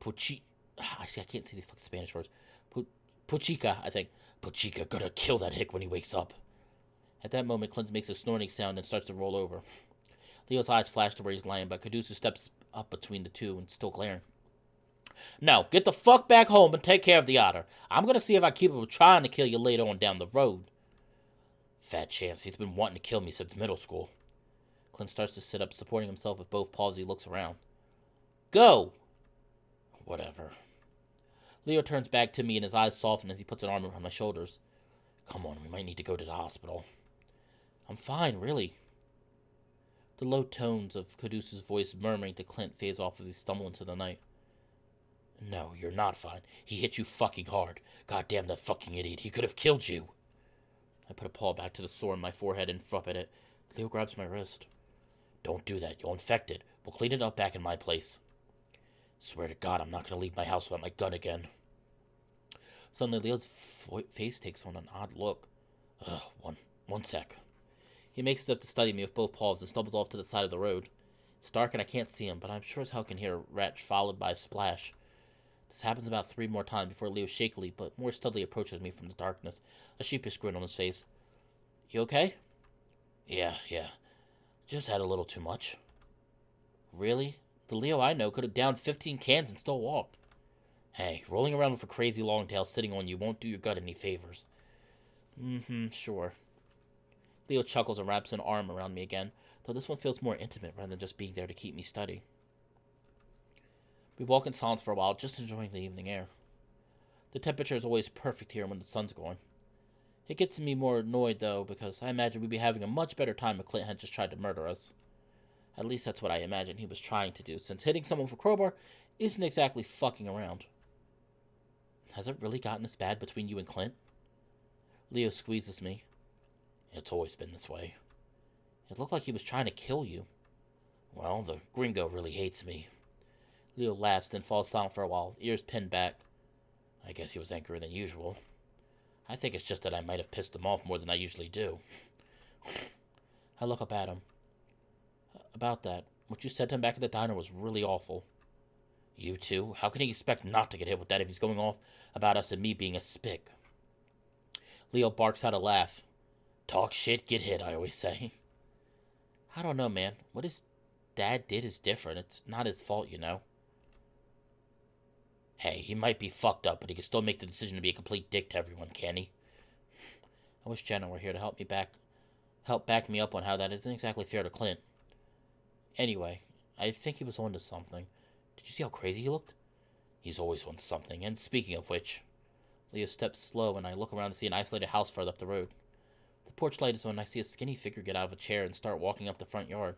Speaker 1: I can't say these fucking Spanish words. Puchica, I think. Puchica gonna kill that hick when he wakes up. At that moment, Clint makes a snorting sound and starts to roll over. Leo's eyes flash to where he's lying, but Kudusu steps up between the two and still glaring. No, get the fuck back home and take care of the otter. I'm gonna see if I keep him from trying to kill you later on down the road. Fat chance. He's been wanting to kill me since middle school. Clint starts to sit up, supporting himself with both paws as he looks around. Go! Whatever. Leo turns back to me and his eyes soften as he puts an arm around my shoulders. Come on, we might need to go to the hospital. I'm fine, really. The low tones of Kudusu's voice murmuring to Clint phase off as he stumbles into the night. No, you're not fine. He hit you fucking hard. Goddamn that fucking idiot. He could have killed you. I put a paw back to the sore on my forehead and flip at it. Leo grabs my wrist. Don't do that. You'll infect it. We'll clean it up back in my place. Swear to God, I'm not going to leave my house without my gun again. Suddenly, Leo's face takes on an odd look. One sec. He makes it up to study me with both paws and stumbles off to the side of the road. It's dark and I can't see him, but I'm sure as hell can hear a retch followed by a splash. This happens about 3 more times before Leo shakily, but more steadily approaches me from the darkness, a sheepish grin on his face. You okay? Yeah. Just had a little too much. Really? The Leo I know could have downed 15 cans and still walked. Hey, rolling around with a crazy longtail sitting on you won't do your gut any favors. Sure. Leo chuckles and wraps an arm around me again, though this one feels more intimate rather than just being there to keep me steady. We walk in silence for a while, just enjoying the evening air. The temperature is always perfect here when the sun's going. It gets me more annoyed, though, because I imagine we'd be having a much better time if Clint had just tried to murder us. At least that's what I imagine he was trying to do, since hitting someone with a crowbar isn't exactly fucking around. Has it really gotten this bad between you and Clint? Leo squeezes me. It's always been this way. It looked like he was trying to kill you. Well, the gringo really hates me. Leo laughs, then falls silent for a while, ears pinned back. I guess he was angrier than usual. I think it's just that I might have pissed him off more than I usually do. I look up at him. About that, what you said to him back at the diner was really awful. You too? How can he expect not to get hit with that if he's going off about us and me being a spick? Leo barks out a laugh. Talk shit, get hit, I always say. I don't know, man. What his dad did is different. It's not his fault, you know. Hey, he might be fucked up, but he can still make the decision to be a complete dick to everyone, can he? I wish Jenna were here to help back me up on how that isn't exactly fair to Clint. Anyway, I think he was onto something. Did you see how crazy he looked? He's always on something, and speaking of which... Leo steps slow, and I look around to see an isolated house further up the road. The porch light is on, and I see a skinny figure get out of a chair and start walking up the front yard.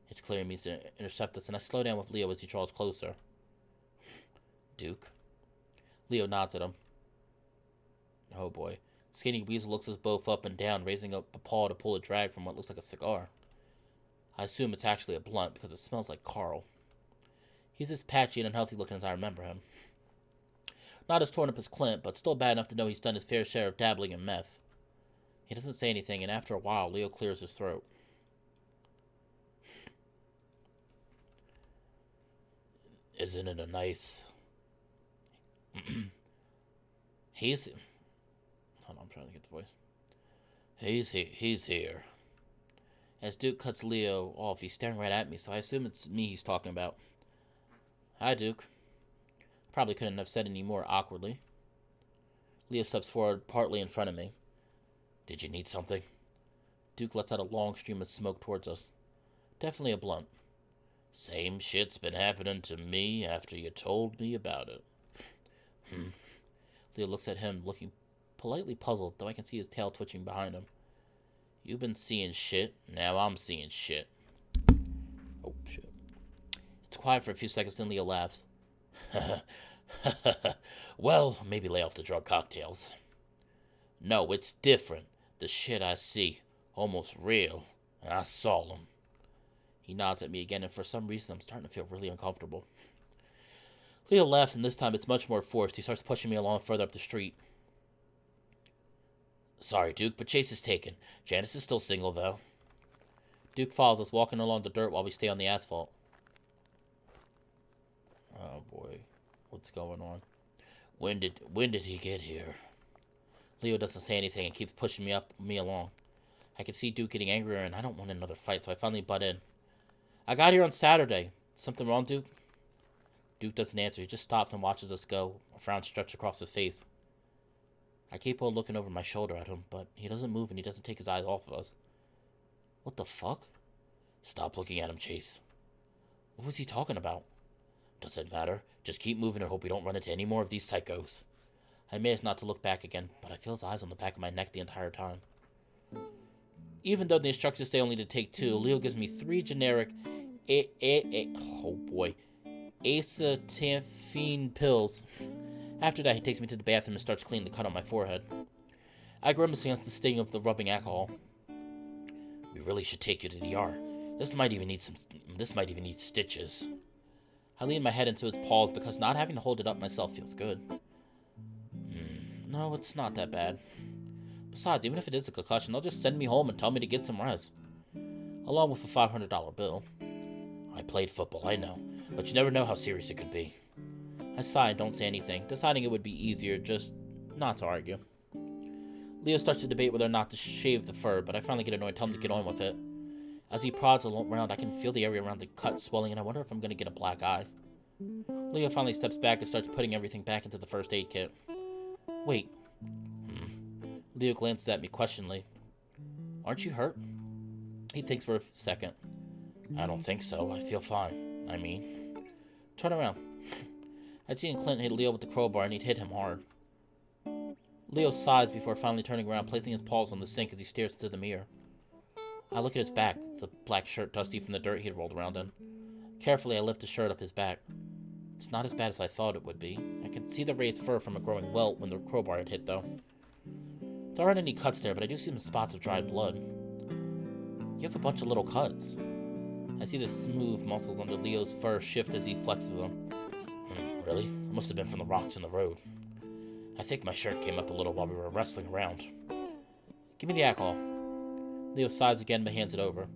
Speaker 1: It's clear he means to intercept us, and I slow down with Leo as he draws closer. Duke? Leo nods at him. Oh boy. Skinny Weasel looks us both up and down, raising up a paw to pull a drag from what looks like a cigar. I assume it's actually a blunt because it smells like Carl. He's as patchy and unhealthy looking as I remember him. Not as torn up as Clint, but still bad enough to know he's done his fair share of dabbling in meth. He doesn't say anything, and after a while, Leo clears his throat. Isn't it a nice... He's... Hold on, I'm trying to get the voice. He's here. As Duke cuts Leo off, he's staring right at me, so I assume it's me he's talking about. Hi, Duke. Probably couldn't have said any more awkwardly. Leo steps forward, partly in front of me. Did you need something? Duke lets out a long stream of smoke towards us. Definitely a blunt. Same shit's been happening to me after you told me about it. Leo looks at him, looking politely puzzled, though I can see his tail twitching behind him. You've been seeing shit, now I'm seeing shit. Oh, shit. It's quiet for a few seconds, then Leo laughs. Well, maybe lay off the drug cocktails. No, it's different. The shit I see, almost real. And I saw them. He nods at me again, and for some reason I'm starting to feel really uncomfortable. Leo laughs, and this time it's much more forced. He starts pushing me along further up the street. Sorry, Duke, but Chase is taken. Janice is still single, though. Duke follows us, walking along the dirt while we stay on the asphalt. Oh, boy. What's going on? When did he get here? Leo doesn't say anything and keeps pushing me along. I can see Duke getting angrier, and I don't want another fight, so I finally butt in. I got here on Saturday. Something wrong, Duke? Duke doesn't answer. He just stops and watches us go, a frown stretched across his face. I keep on looking over my shoulder at him, but he doesn't move and he doesn't take his eyes off of us. What the fuck? Stop looking at him, Chase. What was he talking about? Doesn't matter. Just keep moving and hope we don't run into any more of these psychos. I manage not to look back again, but I feel his eyes on the back of my neck the entire time. Even though the instructions say only to take 2, Leo gives me 3 generic acetaminophen pills. After that, he takes me to the bathroom and starts cleaning the cut on my forehead. I grimace against the sting of the rubbing alcohol. We really should take you to the ER. This might even need stitches. I lean my head into his paws because not having to hold it up myself feels good. No, it's not that bad. Besides, even if it is a concussion, they'll just send me home and tell me to get some rest. Along with a $500 bill. I played football, I know, but you never know how serious it could be. I sigh and don't say anything, deciding it would be easier just not to argue. Leo starts to debate whether or not to shave the fur, but I finally get annoyed and tell him to get on with it. As he prods around, I can feel the area around the cut swelling, and I wonder if I'm going to get a black eye. Leo finally steps back and starts putting everything back into the first aid kit. Wait. Leo glances at me questioningly. Aren't you hurt? He thinks for a second. I don't think so. I feel fine. I mean... Turn around. I'd seen Clint hit Leo with the crowbar, and he'd hit him hard. Leo sighs before finally turning around, placing his paws on the sink as he stares into the mirror. I look at his back, the black shirt dusty from the dirt he had rolled around in. Carefully, I lift the shirt up his back. It's not as bad as I thought it would be. I can see the raised fur from a growing welt when the crowbar had hit, though. There aren't any cuts there, but I do see some spots of dried blood. You have a bunch of little cuts. I see the smooth muscles under Leo's fur shift as he flexes them. Really? It must have been from the rocks in the road. I think my shirt came up a little while we were wrestling around. Give me the alcohol. Leo sighs again but hands it over.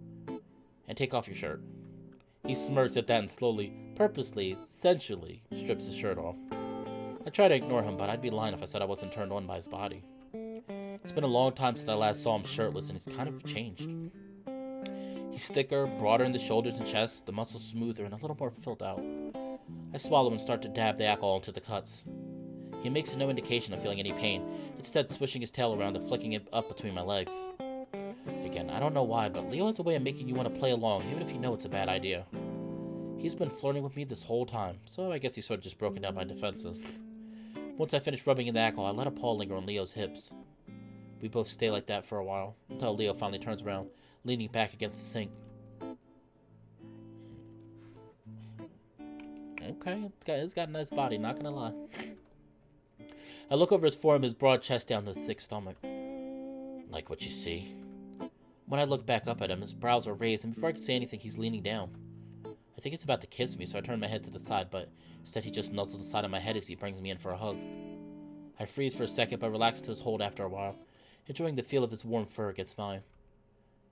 Speaker 1: And take off your shirt. He smirks at that and slowly, purposely, sensually strips his shirt off. I try to ignore him, but I'd be lying if I said I wasn't turned on by his body. It's been a long time since I last saw him shirtless, and he's kind of changed. He's thicker, broader in the shoulders and chest, the muscles smoother and a little more filled out. I swallow and start to dab the alcohol into the cuts. He makes no indication of feeling any pain, instead swishing his tail around and flicking it up between my legs. Again, I don't know why, but Leo has a way of making you want to play along, even if you know it's a bad idea. He's been flirting with me this whole time, so I guess he's sort of just broken down my defenses. Once I finish rubbing in the alcohol, I let a paw linger on Leo's hips. We both stay like that for a while, until Leo finally turns around, leaning back against the sink. Okay, it's got a nice body, not gonna lie. I look over his form, his broad chest down to his thick stomach. Like what you see. When I look back up at him, his brows are raised, and before I can say anything, he's leaning down. I think he's about to kiss me, so I turn my head to the side, but instead he just nuzzles the side of my head as he brings me in for a hug. I freeze for a second, but relax into his hold after a while, enjoying the feel of his warm fur against mine.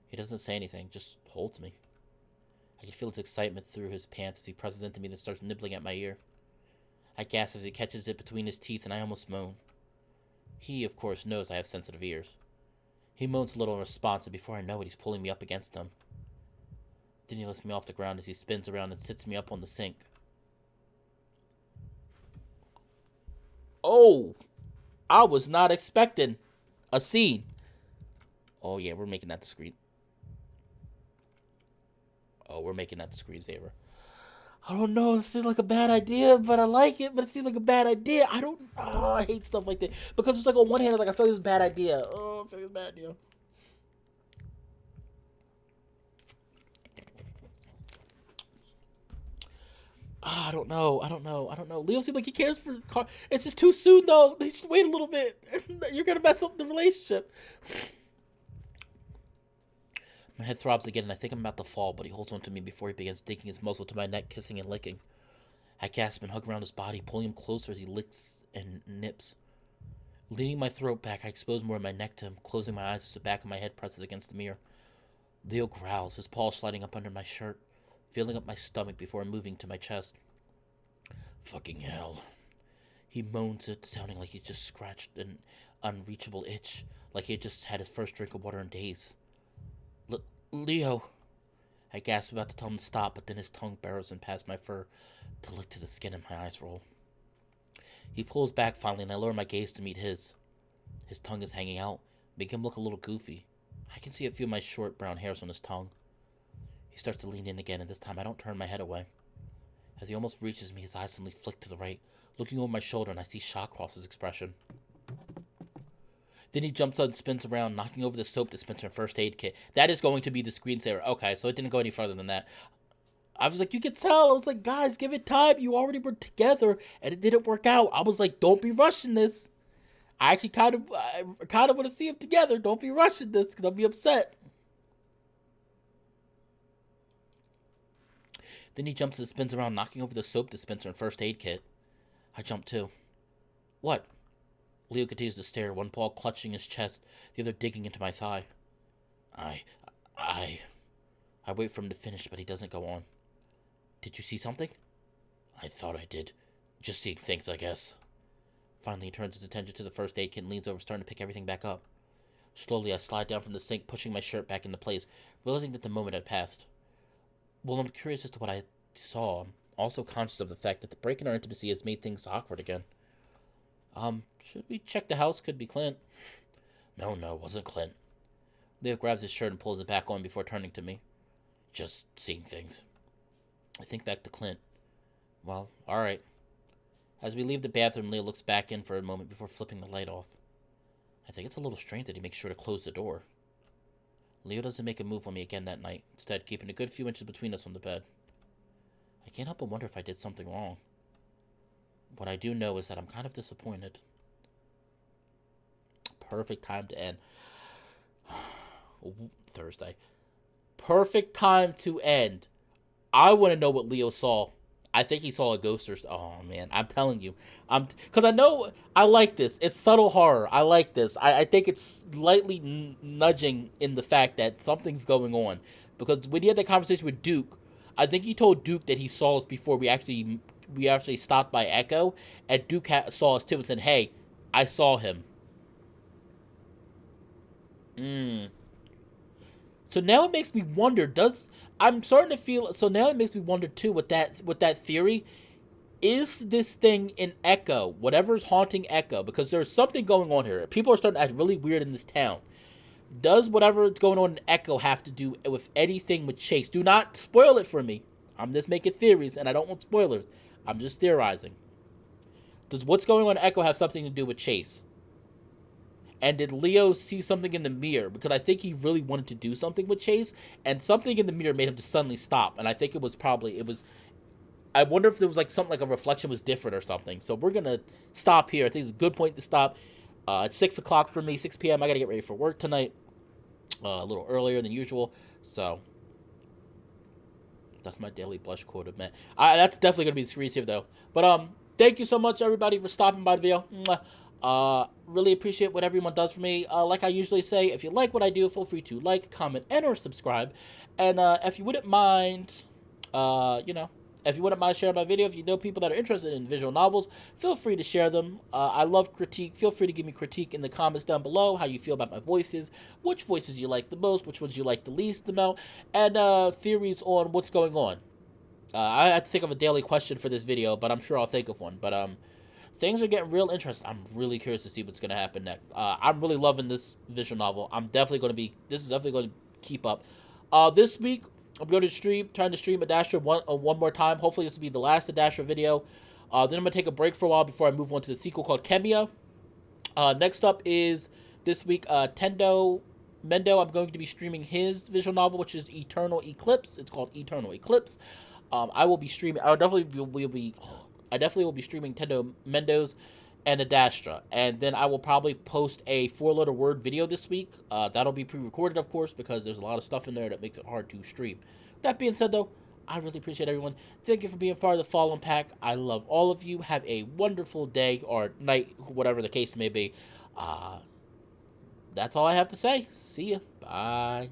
Speaker 1: He doesn't say anything, just holds me. I can feel his excitement through his pants as he presses into me and starts nibbling at my ear. I gasp as he catches it between his teeth, and I almost moan. He, of course, knows I have sensitive ears. He moans a little in response, and before I know it, he's pulling me up against him. Then he lifts me off the ground as he spins around and sits me up on the sink. Oh! I was not expecting a scene. Oh, yeah, we're making that discreet. Oh, we're making that the screensaver. I don't know. It seems like a bad idea, but I like it. But it seems like a bad idea. I hate stuff like that because it's like on one hand, it's like I feel like it's a bad idea. Oh, I feel like it's a bad idea. I don't know. Leo seems like he cares for the car. It's just too soon, though. They should wait a little bit. You're gonna mess up the relationship. My head throbs again, and I think I'm about to fall, but he holds on to me before he begins digging his muzzle to my neck, kissing and licking. I gasp and hug around his body, pulling him closer as he licks and nips. Leaning my throat back, I expose more of my neck to him, closing my eyes as the back of my head presses against the mirror. Leo growls, his paw sliding up under my shirt, feeling up my stomach before moving to my chest. Fucking hell. He moans it, sounding like he just scratched an unreachable itch, like he had just had his first drink of water in days. Leo. I gasp about to tell him to stop, but then his tongue burrows in past my fur to lick to the skin and my eyes roll. He pulls back finally, and I lower my gaze to meet his. His tongue is hanging out, making him look a little goofy. I can see a few of my short brown hairs on his tongue. He starts to lean in again, and this time I don't turn my head away. As he almost reaches me, his eyes suddenly flick to the right, looking over my shoulder, and I see shock cross his expression. Then he jumps up and spins around, knocking over the soap dispenser and first aid kit. That is going to be the screensaver. Okay, so it didn't go any further than that. I was like, you can tell. I was like, guys, give it time. You already were together, and it didn't work out. I was like, don't be rushing this. I actually kind of want to see them together. Don't be rushing this, because I'll be upset. Then he jumps and spins around, knocking over the soap dispenser and first aid kit. I jump too. What? Leo continues to stare, one paw clutching his chest, the other digging into my thigh. I wait for him to finish, but he doesn't go on. Did you see something? I thought I did. Just seeing things, I guess. Finally, he turns his attention to the first aid kit and leans over, starting to pick everything back up. Slowly, I slide down from the sink, pushing my shirt back into place, realizing that the moment had passed. Well, I'm curious as to what I saw. I'm also conscious of the fact that the break in our intimacy has made things awkward again. Should we check the house? Could be Clint. No, it wasn't Clint. Leo grabs his shirt and pulls it back on before turning to me. Just seeing things. I think back to Clint. Well, alright. As we leave the bathroom, Leo looks back in for a moment before flipping the light off. I think it's a little strange that he makes sure to close the door. Leo doesn't make a move on me again that night, instead keeping a good few inches between us on the bed. I can't help but wonder if I did something wrong. What I do know is that I'm kind of disappointed. Perfect time to end. Thursday. Perfect time to end. I want to know what Leo saw. I think he saw a ghost or... Oh, man. I'm telling you. Because I know... I like this. It's subtle horror. I like this. I think it's slightly nudging in the fact that something's going on. Because when he had that conversation with Duke, I think he told Duke that he saw us before we actually stopped by Echo. And Duke saw us too and said, hey, I saw him. So now it makes me wonder, I'm starting to feel, so now it makes me wonder too with that theory, is this thing in Echo, whatever's haunting Echo, because there's something going on here. People are starting to act really weird in this town. Does whatever is going on in Echo have to do with anything with Chase? Do not spoil it for me. I'm just making theories, and I don't want spoilers. I'm just theorizing. Does what's going on in Echo have something to do with Chase? And did Leo see something in the mirror? Because I think he really wanted to do something with Chase, and something in the mirror made him just suddenly stop. And I think it was. I wonder if there was like something like a reflection was different or something. So we're gonna stop here. I think it's a good point to stop. It's 6 o'clock for me, 6 p.m. I gotta get ready for work tonight, a little earlier than usual. So that's my daily blush quota, man. That's definitely gonna be exclusive though. But thank you so much everybody for stopping by the video. Really appreciate what everyone does for me. Like I usually say, if you like what I do, feel free to like, comment, and or subscribe. And if you wouldn't mind, if you wouldn't mind sharing my video, if you know people that are interested in visual novels, feel free to share them. I love critique. Feel free to give me critique in the comments down below, how you feel about my voices, which voices you like the most, which ones you like the least amount, and theories on what's going on. I had to think of a daily question for this video, but I'm sure I'll think of one. But things are getting real interesting. I'm really curious to see what's going to happen next. I'm really loving this visual novel. This is definitely going to keep up. This week, I'm going to trying to stream Adastra one more time. Hopefully this will be the last Adastra video. Then I'm going to take a break for a while before I move on to the sequel called Kemia. Next up is this week, Mendo. I'm going to be streaming his visual novel, which is Eternal Eclipse. It's called Eternal Eclipse. I will be streaming. I definitely will be streaming Tendo Mendo's and Adastra. And then I will probably post a 4-letter word video this week. That'll be pre-recorded, of course, because there's a lot of stuff in there that makes it hard to stream. That being said, though, I really appreciate everyone. Thank you for being part of the Fallenpack. I love all of you. Have a wonderful day or night, whatever the case may be. That's all I have to say. See ya. Bye.